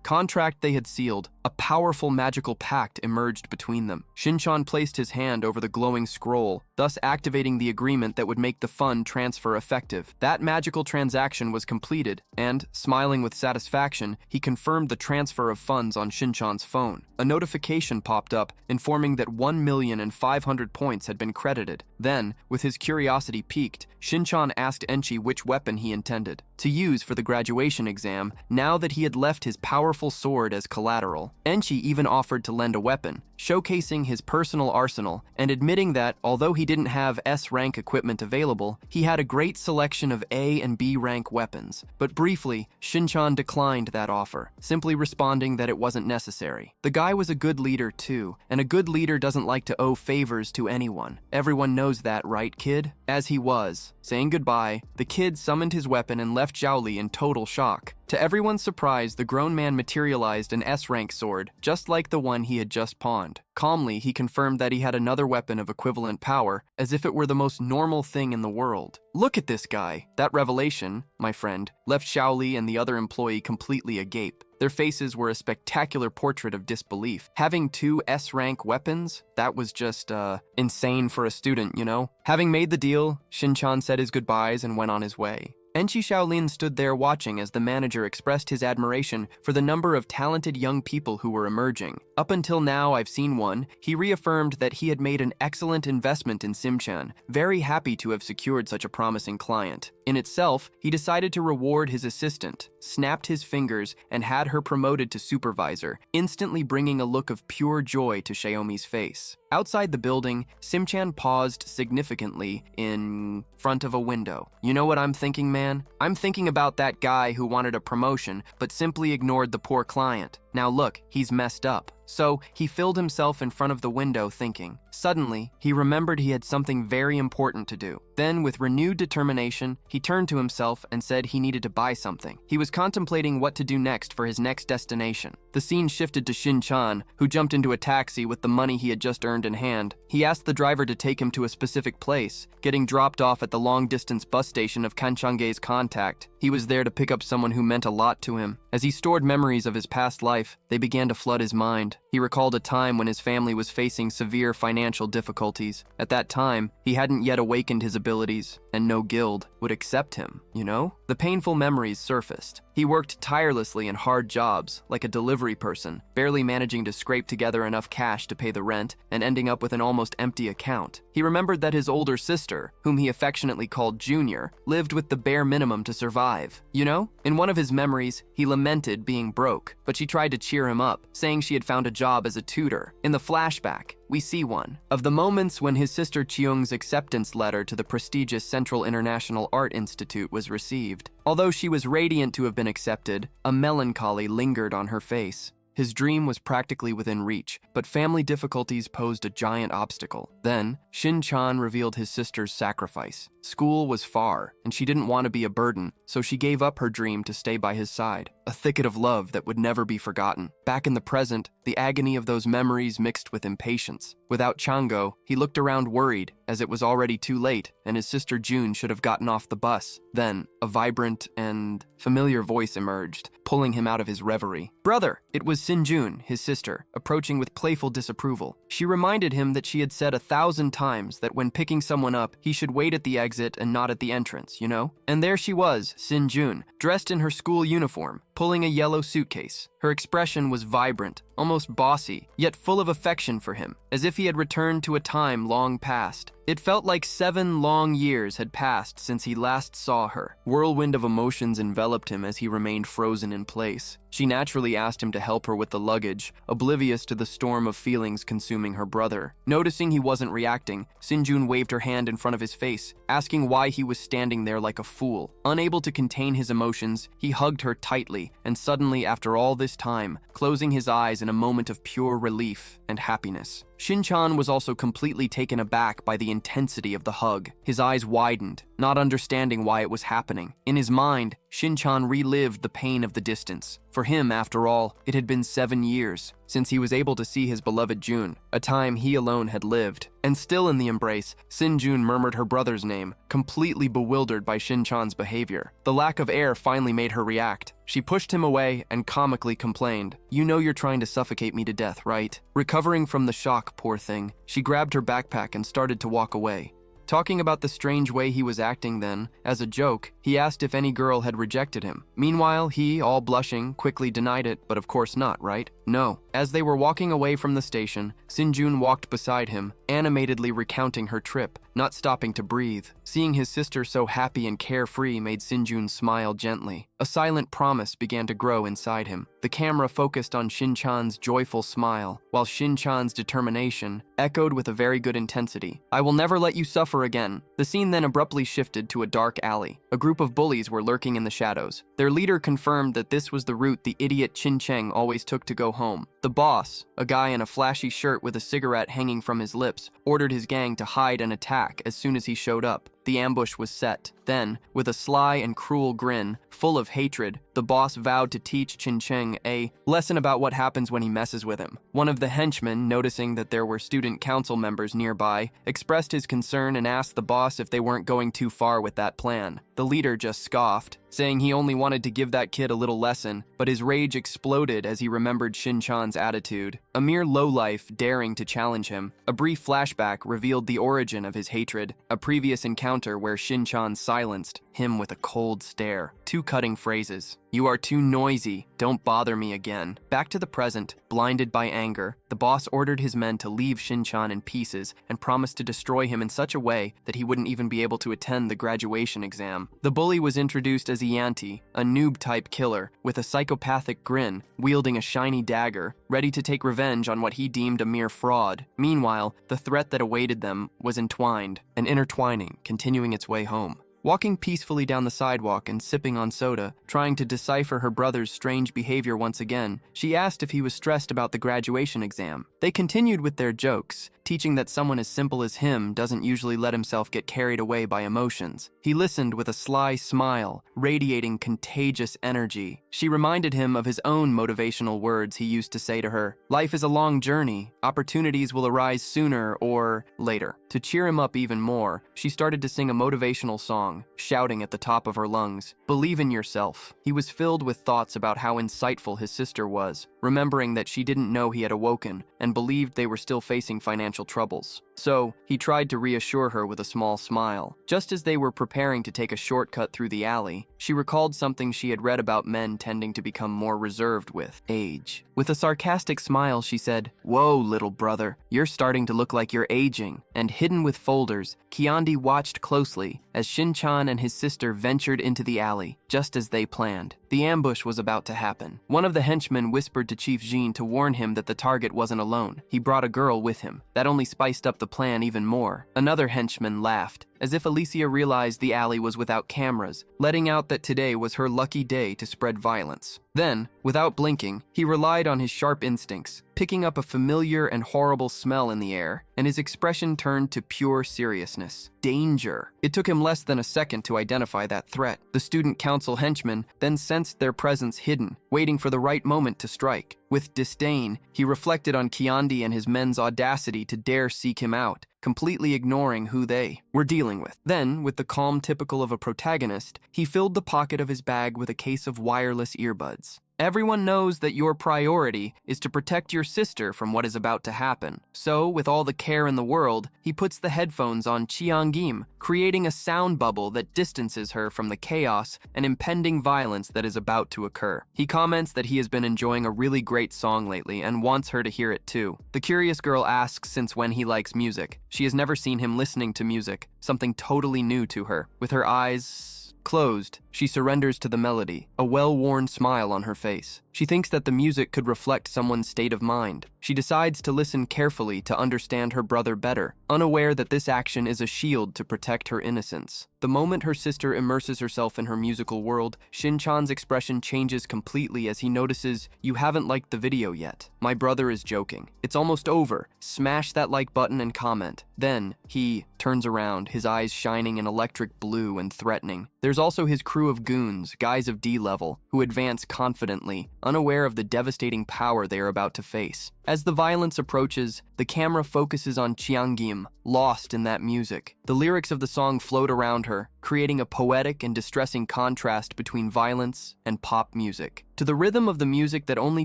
contract they had sealed, a powerful magical pact emerged between them. Shinchan placed his hand over the glowing scroll, thus activating the agreement that would make the fund transfer effective. That magical transaction was completed, and, smiling with satisfaction, he confirmed the transfer of funds on Shinchan's phone. A notification popped up, informing that 1,500,000 points had been credited. Then, with his curiosity piqued, Shinchan asked Enchi which weapon he intended to use for the graduation exam, now that he had left his powerful sword as collateral. Enchi even offered to lend a weapon, showcasing his personal arsenal and admitting that, although he didn't have S-rank equipment available, he had a great selection of A and B rank weapons. But briefly, Shinchan declined that offer, simply responding that it wasn't necessary. The guy was a good leader too, and a good leader doesn't like to owe favors to anyone. Everyone knows that, right, kid? As he was saying goodbye, the kid summoned his weapon and left Zhao Li in total shock. To everyone's surprise, the grown man materialized an S-rank sword, just like the one he had just pawned. Calmly, he confirmed that he had another weapon of equivalent power, as if it were the most normal thing in the world. Look at this guy. That revelation, my friend, left Xiaoli and the other employee completely agape. Their faces were a spectacular portrait of disbelief. Having 2 S-rank weapons? That was just, insane for a student, you know? Having made the deal, Shin-chan said his goodbyes and went on his way. Enchi Shaolin stood there watching as the manager expressed his admiration for the number of talented young people who were emerging. Up until now, I've seen one. He reaffirmed that he had made an excellent investment in Simchan, very happy to have secured such a promising client. In itself, he decided to reward his assistant, snapped his fingers, and had her promoted to supervisor, instantly bringing a look of pure joy to Xiaomi's face. Outside the building, Simchan paused significantly in front of a window. You know what I'm thinking, man? I'm thinking about that guy who wanted a promotion but simply ignored the poor client. Now look, he's messed up. So he filled himself in front of the window thinking. Suddenly, he remembered he had something very important to do. Then, with renewed determination, he turned to himself and said he needed to buy something. He was contemplating what to do next for his next destination. The scene shifted to Shin-chan, who jumped into a taxi with the money he had just earned in hand. He asked the driver to take him to a specific place, getting dropped off at the long-distance bus station of Kanchangge's contact. He was there to pick up someone who meant a lot to him. As he stored memories of his past life, they began to flood his mind. He recalled a time when his family was facing severe financial difficulties. At that time, he hadn't yet awakened his abilities, and no guild would accept him, you know? The painful memories surfaced. He worked tirelessly in hard jobs, like a delivery person, barely managing to scrape together enough cash to pay the rent and ending up with an almost empty account. He remembered that his older sister, whom he affectionately called Junior, lived with the bare minimum to survive. You know? In one of his memories, he lamented being broke, but she tried to cheer him up, saying she had found a job as a tutor. In the flashback, we see one of the moments when his sister Cheung's acceptance letter to the prestigious Central International Art Institute was received. Although she was radiant to have been accepted, a melancholy lingered on her face. His dream was practically within reach, but family difficulties posed a giant obstacle. Then, Shin-chan revealed his sister's sacrifice. School was far, and she didn't want to be a burden, so she gave up her dream to stay by his side. A thicket of love that would never be forgotten. Back in the present, the agony of those memories mixed with impatience. Without Chango, he looked around worried, as it was already too late, and his sister June should have gotten off the bus. Then, a vibrant and familiar voice emerged, pulling him out of his reverie. "Brother!" It was Sin-jun, his sister, approaching with playful disapproval. She reminded him that she had said 1,000 times that when picking someone up, he should wait at the exit and not at the entrance, you know? And there she was, Sin-jun, dressed in her school uniform, pulling a yellow suitcase. Her expression was vibrant, almost bossy, yet full of affection for him, as if he had returned to a time long past. It felt like 7 long years had passed since he last saw her. Whirlwind of emotions enveloped him as he remained frozen in place. She naturally asked him to help her with the luggage, oblivious to the storm of feelings consuming her brother. Noticing he wasn't reacting, Sin-jun waved her hand in front of his face, asking why he was standing there like a fool. Unable to contain his emotions, he hugged her tightly, and suddenly, after all this time, closing his eyes in a moment of pure relief and happiness. Shin-chan was also completely taken aback by the intensity of the hug. His eyes widened, not understanding why it was happening. In his mind, Shin-chan relived the pain of the distance. For him, after all, it had been 7 years since he was able to see his beloved June, a time he alone had lived. And still in the embrace, Sin-jun murmured her brother's name, completely bewildered by Shin-chan's behavior. The lack of air finally made her react. She pushed him away and comically complained, "You know you're trying to suffocate me to death, right?" Recovering from the shock, poor thing, she grabbed her backpack and started to walk away. Talking about the strange way he was acting then, as a joke, he asked if any girl had rejected him. Meanwhile, he, all blushing, quickly denied it, but of course not, right? No. As they were walking away from the station, Sin-jun walked beside him, animatedly recounting her trip, not stopping to breathe. Seeing his sister so happy and carefree made Sin-jun smile gently. A silent promise began to grow inside him. The camera focused on Shin-chan's joyful smile, while Shin-chan's determination echoed with a very good intensity. "I will never let you suffer again." The scene then abruptly shifted to a dark alley. A group of bullies were lurking in the shadows. Their leader confirmed that this was the route the idiot Chin Cheng always took to go home. The boss, a guy in a flashy shirt with a cigarette hanging from his lips, ordered his gang to hide and attack as soon as he showed up. the ambush was set. Then, with a sly and cruel grin, full of hatred, the boss vowed to teach Qin Cheng a lesson about what happens when he messes with him. One of the henchmen, noticing that there were student council members nearby, expressed his concern and asked the boss if they weren't going too far with that plan. The leader just scoffed, saying he only wanted to give that kid a little lesson, but his rage exploded as he remembered Shin-chan's attitude. A mere lowlife daring to challenge him. A brief flashback revealed the origin of his hatred, a previous encounter where Shin-chan silenced him with a cold stare. 2 cutting phrases. "You are too noisy, don't bother me again." Back to the present, blinded by anger, the boss ordered his men to leave Shin-chan in pieces and promised to destroy him in such a way that he wouldn't even be able to attend the graduation exam. The bully was introduced as Ianti, a noob-type killer, with a psychopathic grin, wielding a shiny dagger, ready to take revenge on what he deemed a mere fraud. Meanwhile, the threat that awaited them was entwined, and intertwining, continuing its way home. Walking peacefully down the sidewalk and sipping on soda, trying to decipher her brother's strange behavior once again, she asked if he was stressed about the graduation exam. They continued with their jokes, teaching that someone as simple as him doesn't usually let himself get carried away by emotions. He listened with a sly smile, radiating contagious energy. She reminded him of his own motivational words he used to say to her, "Life is a long journey. Opportunities will arise sooner or later." To cheer him up even more, she started to sing a motivational song, shouting at the top of her lungs, "Believe in yourself." He was filled with thoughts about how insightful his sister was, remembering that she didn't know he had awoken and believed they were still facing financial troubles. So, he tried to reassure her with a small smile. Just as they were preparing to take a shortcut through the alley, she recalled something she had read about men tending to become more reserved with age. With a sarcastic smile, she said, "Whoa, little brother, you're starting to look like you're aging." And hidden with folders, Kiandi watched closely as Shin-chan and his sister ventured into the alley, just as they planned. The ambush was about to happen. One of the henchmen whispered to Chief Jin to warn him that the target wasn't alone. He brought a girl with him. That only spiced up the plan even more. Another henchman laughed, as if Alicia realized the alley was without cameras, letting out that today was her lucky day to spread violence. Then, without blinking, he relied on his sharp instincts, picking up a familiar and horrible smell in the air, and his expression turned to pure seriousness. Danger. It took him less than a second to identify that threat. The student council henchmen then sensed their presence hidden, waiting for the right moment to strike. With disdain, he reflected on Kiandi and his men's audacity to dare seek him out, completely ignoring who they were dealing with. Then, with the calm typical of a protagonist, he filled the pocket of his bag with a case of wireless earbuds. Everyone knows that your priority is to protect your sister from what is about to happen. So, with all the care in the world, he puts the headphones on Chiang-gim, creating a sound bubble that distances her from the chaos and impending violence that is about to occur. He comments that he has been enjoying a really great song lately and wants her to hear it too. The curious girl asks since when he likes music. She has never seen him listening to music, something totally new to her. With her eyes closed, she surrenders to the melody, a well-worn smile on her face. She thinks that the music could reflect someone's state of mind. She decides to listen carefully to understand her brother better, unaware that this action is a shield to protect her innocence. The moment her sister immerses herself in her musical world, Shin-chan's expression changes completely as he notices, "You haven't liked the video yet. My brother is joking. It's almost over. Smash that like button and comment." Then, he turns around, his eyes shining an electric blue and threatening. There's also his crew of goons, guys of D-level, who advance confidently, unaware of the devastating power they are about to face. As the violence approaches, the camera focuses on Chiang-gim, lost in that music. The lyrics of the song float around her, creating a poetic and distressing contrast between violence and pop music. To the rhythm of the music that only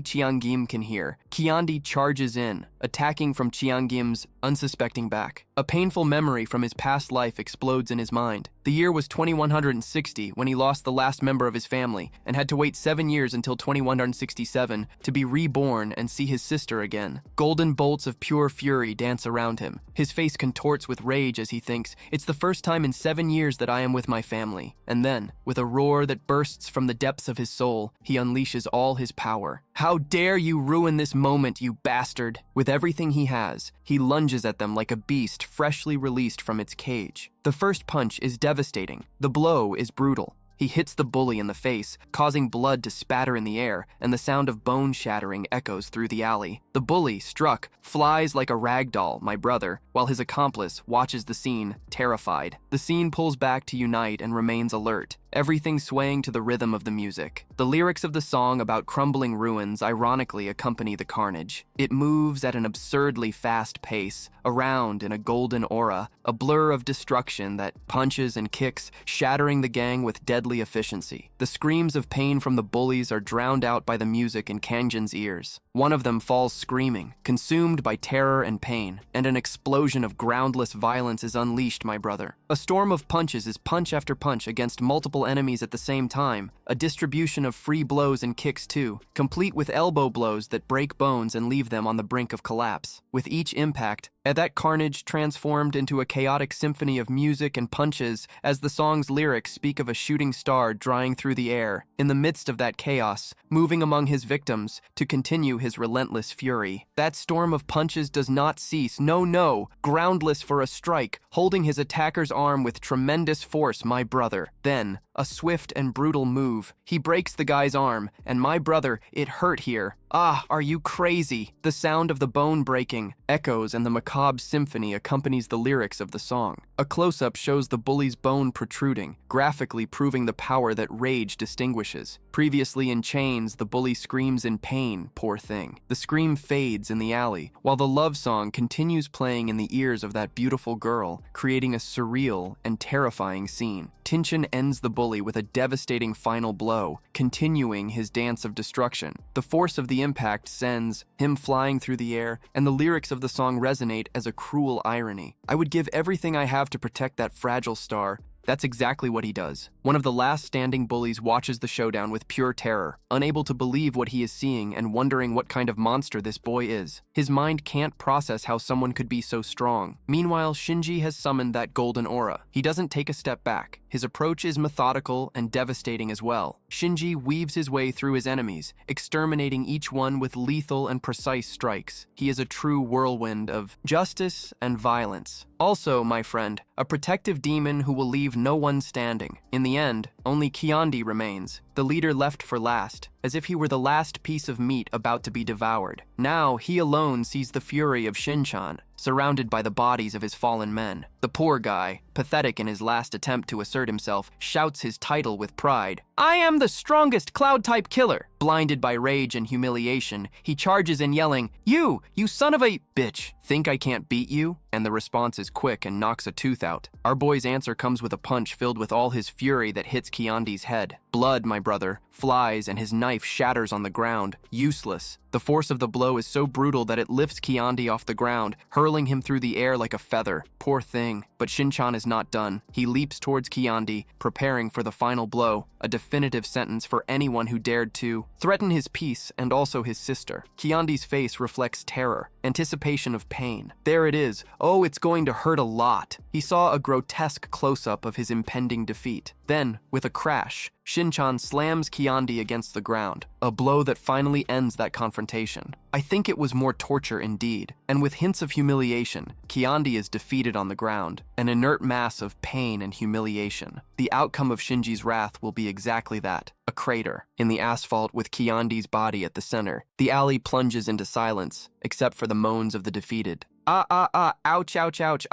Chiang-gim can hear, Kiandi charges in, attacking from Chiang-gim's unsuspecting back. A painful memory from his past life explodes in his mind. The year was 2160 when he lost the last member of his family and had to wait 7 years until 2167 to be reborn and see his sister again. Golden bolts of pure fury dance around him. His face contorts with rage as he thinks, "It's the first time in 7 years that I am with my family." And then, with a roar that bursts from the depths of his soul, he unleashes all his power. "How dare you ruin this moment, you bastard!" With everything he has, he lunges at them like a beast freshly released from its cage. The first punch is devastating. The blow is brutal. He hits the bully in the face, causing blood to spatter in the air, and the sound of bone shattering echoes through the alley. The bully, struck, flies like a rag doll, my brother, while his accomplice watches the scene, terrified. The scene pulls back to unite and remains alert, everything swaying to the rhythm of the music. The lyrics of the song about crumbling ruins ironically accompany the carnage. It moves at an absurdly fast pace, around in a golden aura, a blur of destruction that punches and kicks, shattering the gang with deadly efficiency. The screams of pain from the bullies are drowned out by the music in Kanjin's ears. One of them falls screaming, consumed by terror and pain, and an explosion of groundless violence is unleashed, my brother. A storm of punches is punch after punch against multiple enemies at the same time, a distribution of free blows and kicks too, complete with elbow blows that break bones and leave them on the brink of collapse. With each impact, that carnage transformed into a chaotic symphony of music and punches as the song's lyrics speak of a shooting star drying through the air, in the midst of that chaos, moving among his victims to continue his relentless fury. That storm of punches does not cease, no, groundless for a strike, holding his attacker's arm with tremendous force, my brother. Then, a swift and brutal move. He breaks the guy's arm, and my brother, it hurt here. Ah, are you crazy? The sound of the bone breaking echoes and the macabre symphony accompanies the lyrics of the song. A close-up shows the bully's bone protruding, graphically proving the power that rage distinguishes. Previously in chains, the bully screams in pain, poor thing. The scream fades in the alley, while the love song continues playing in the ears of that beautiful girl, creating a surreal and terrifying scene. Tinchin ends the bully with a devastating final blow, continuing his dance of destruction. The force of the impact sends him flying through the air, and the lyrics of the song resonate as a cruel irony. I would give everything I have to protect that fragile star. That's exactly what he does. One of the last standing bullies watches the showdown with pure terror, unable to believe what he is seeing and wondering what kind of monster this boy is. His mind can't process how someone could be so strong. Meanwhile, Shinji has summoned that golden aura. He doesn't take a step back. His approach is methodical and devastating as well. Shinji weaves his way through his enemies, exterminating each one with lethal and precise strikes. He is a true whirlwind of justice and violence. Also, my friend, a protective demon who will leave no one standing. In the end, only Kyandi remains, the leader left for last, as if he were the last piece of meat about to be devoured. Now, he alone sees the fury of Shinchan, surrounded by the bodies of his fallen men. The poor guy, pathetic in his last attempt to assert himself, shouts his title with pride. I am the strongest cloud-type killer. Blinded by rage and humiliation, he charges in yelling, You son of a bitch, think I can't beat you? And the response is quick and knocks a tooth out. Our boy's answer comes with a punch filled with all his fury that hits Kyandi's head. Blood, my brother, flies and his knife shatters on the ground, useless. The force of the blow is so brutal that it lifts Kyandi off the ground, hurling him through the air like a feather. Poor thing. But Shinchan is not done. He leaps towards Kyandi, preparing for the final blow, a definitive sentence for anyone who dared to threaten his peace and also his sister. Kyandi's face reflects terror, anticipation of pain. There it is. Oh, it's going to hurt a lot. He saw a grotesque close-up of his impending defeat. Then, with a crash, Shinchan slams Kyandi against the ground, a blow that finally ends that confrontation. I think it was more torture indeed, and with hints of humiliation, Kyandi is defeated on the ground, an inert mass of pain and humiliation. The outcome of Shinji's wrath will be exactly that, a crater in the asphalt with Kyandi's body at the center. The alley plunges into silence, except for the moans of the defeated. Ouch, ouch, ouch,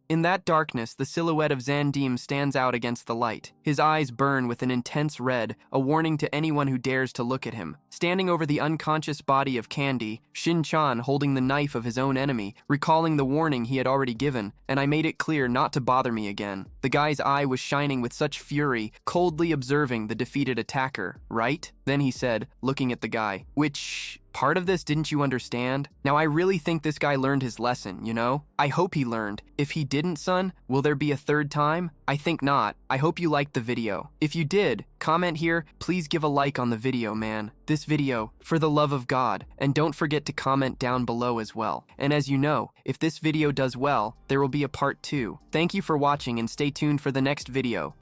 In that darkness, the silhouette of Zandim stands out against the light. His eyes burn with an intense red, a warning to anyone who dares to look at him. Standing over the unconscious body of Candy, Shin-chan holding the knife of his own enemy, recalling the warning he had already given, and I made it clear not to bother me again. The guy's eye was shining with such fury, coldly observing the defeated attacker, right? Then he said, looking at the guy, which... part of this didn't you understand? Now I really think this guy learned his lesson, you know? I hope he learned. If he didn't, son, will there be a third time? I think not. I hope you liked the video. If you did, comment here, please give a like on the video, man. This video, for the love of God. And don't forget to comment down below as well. And as you know, if this video does well, there will be a part 2. Thank you for watching and stay tuned for the next video.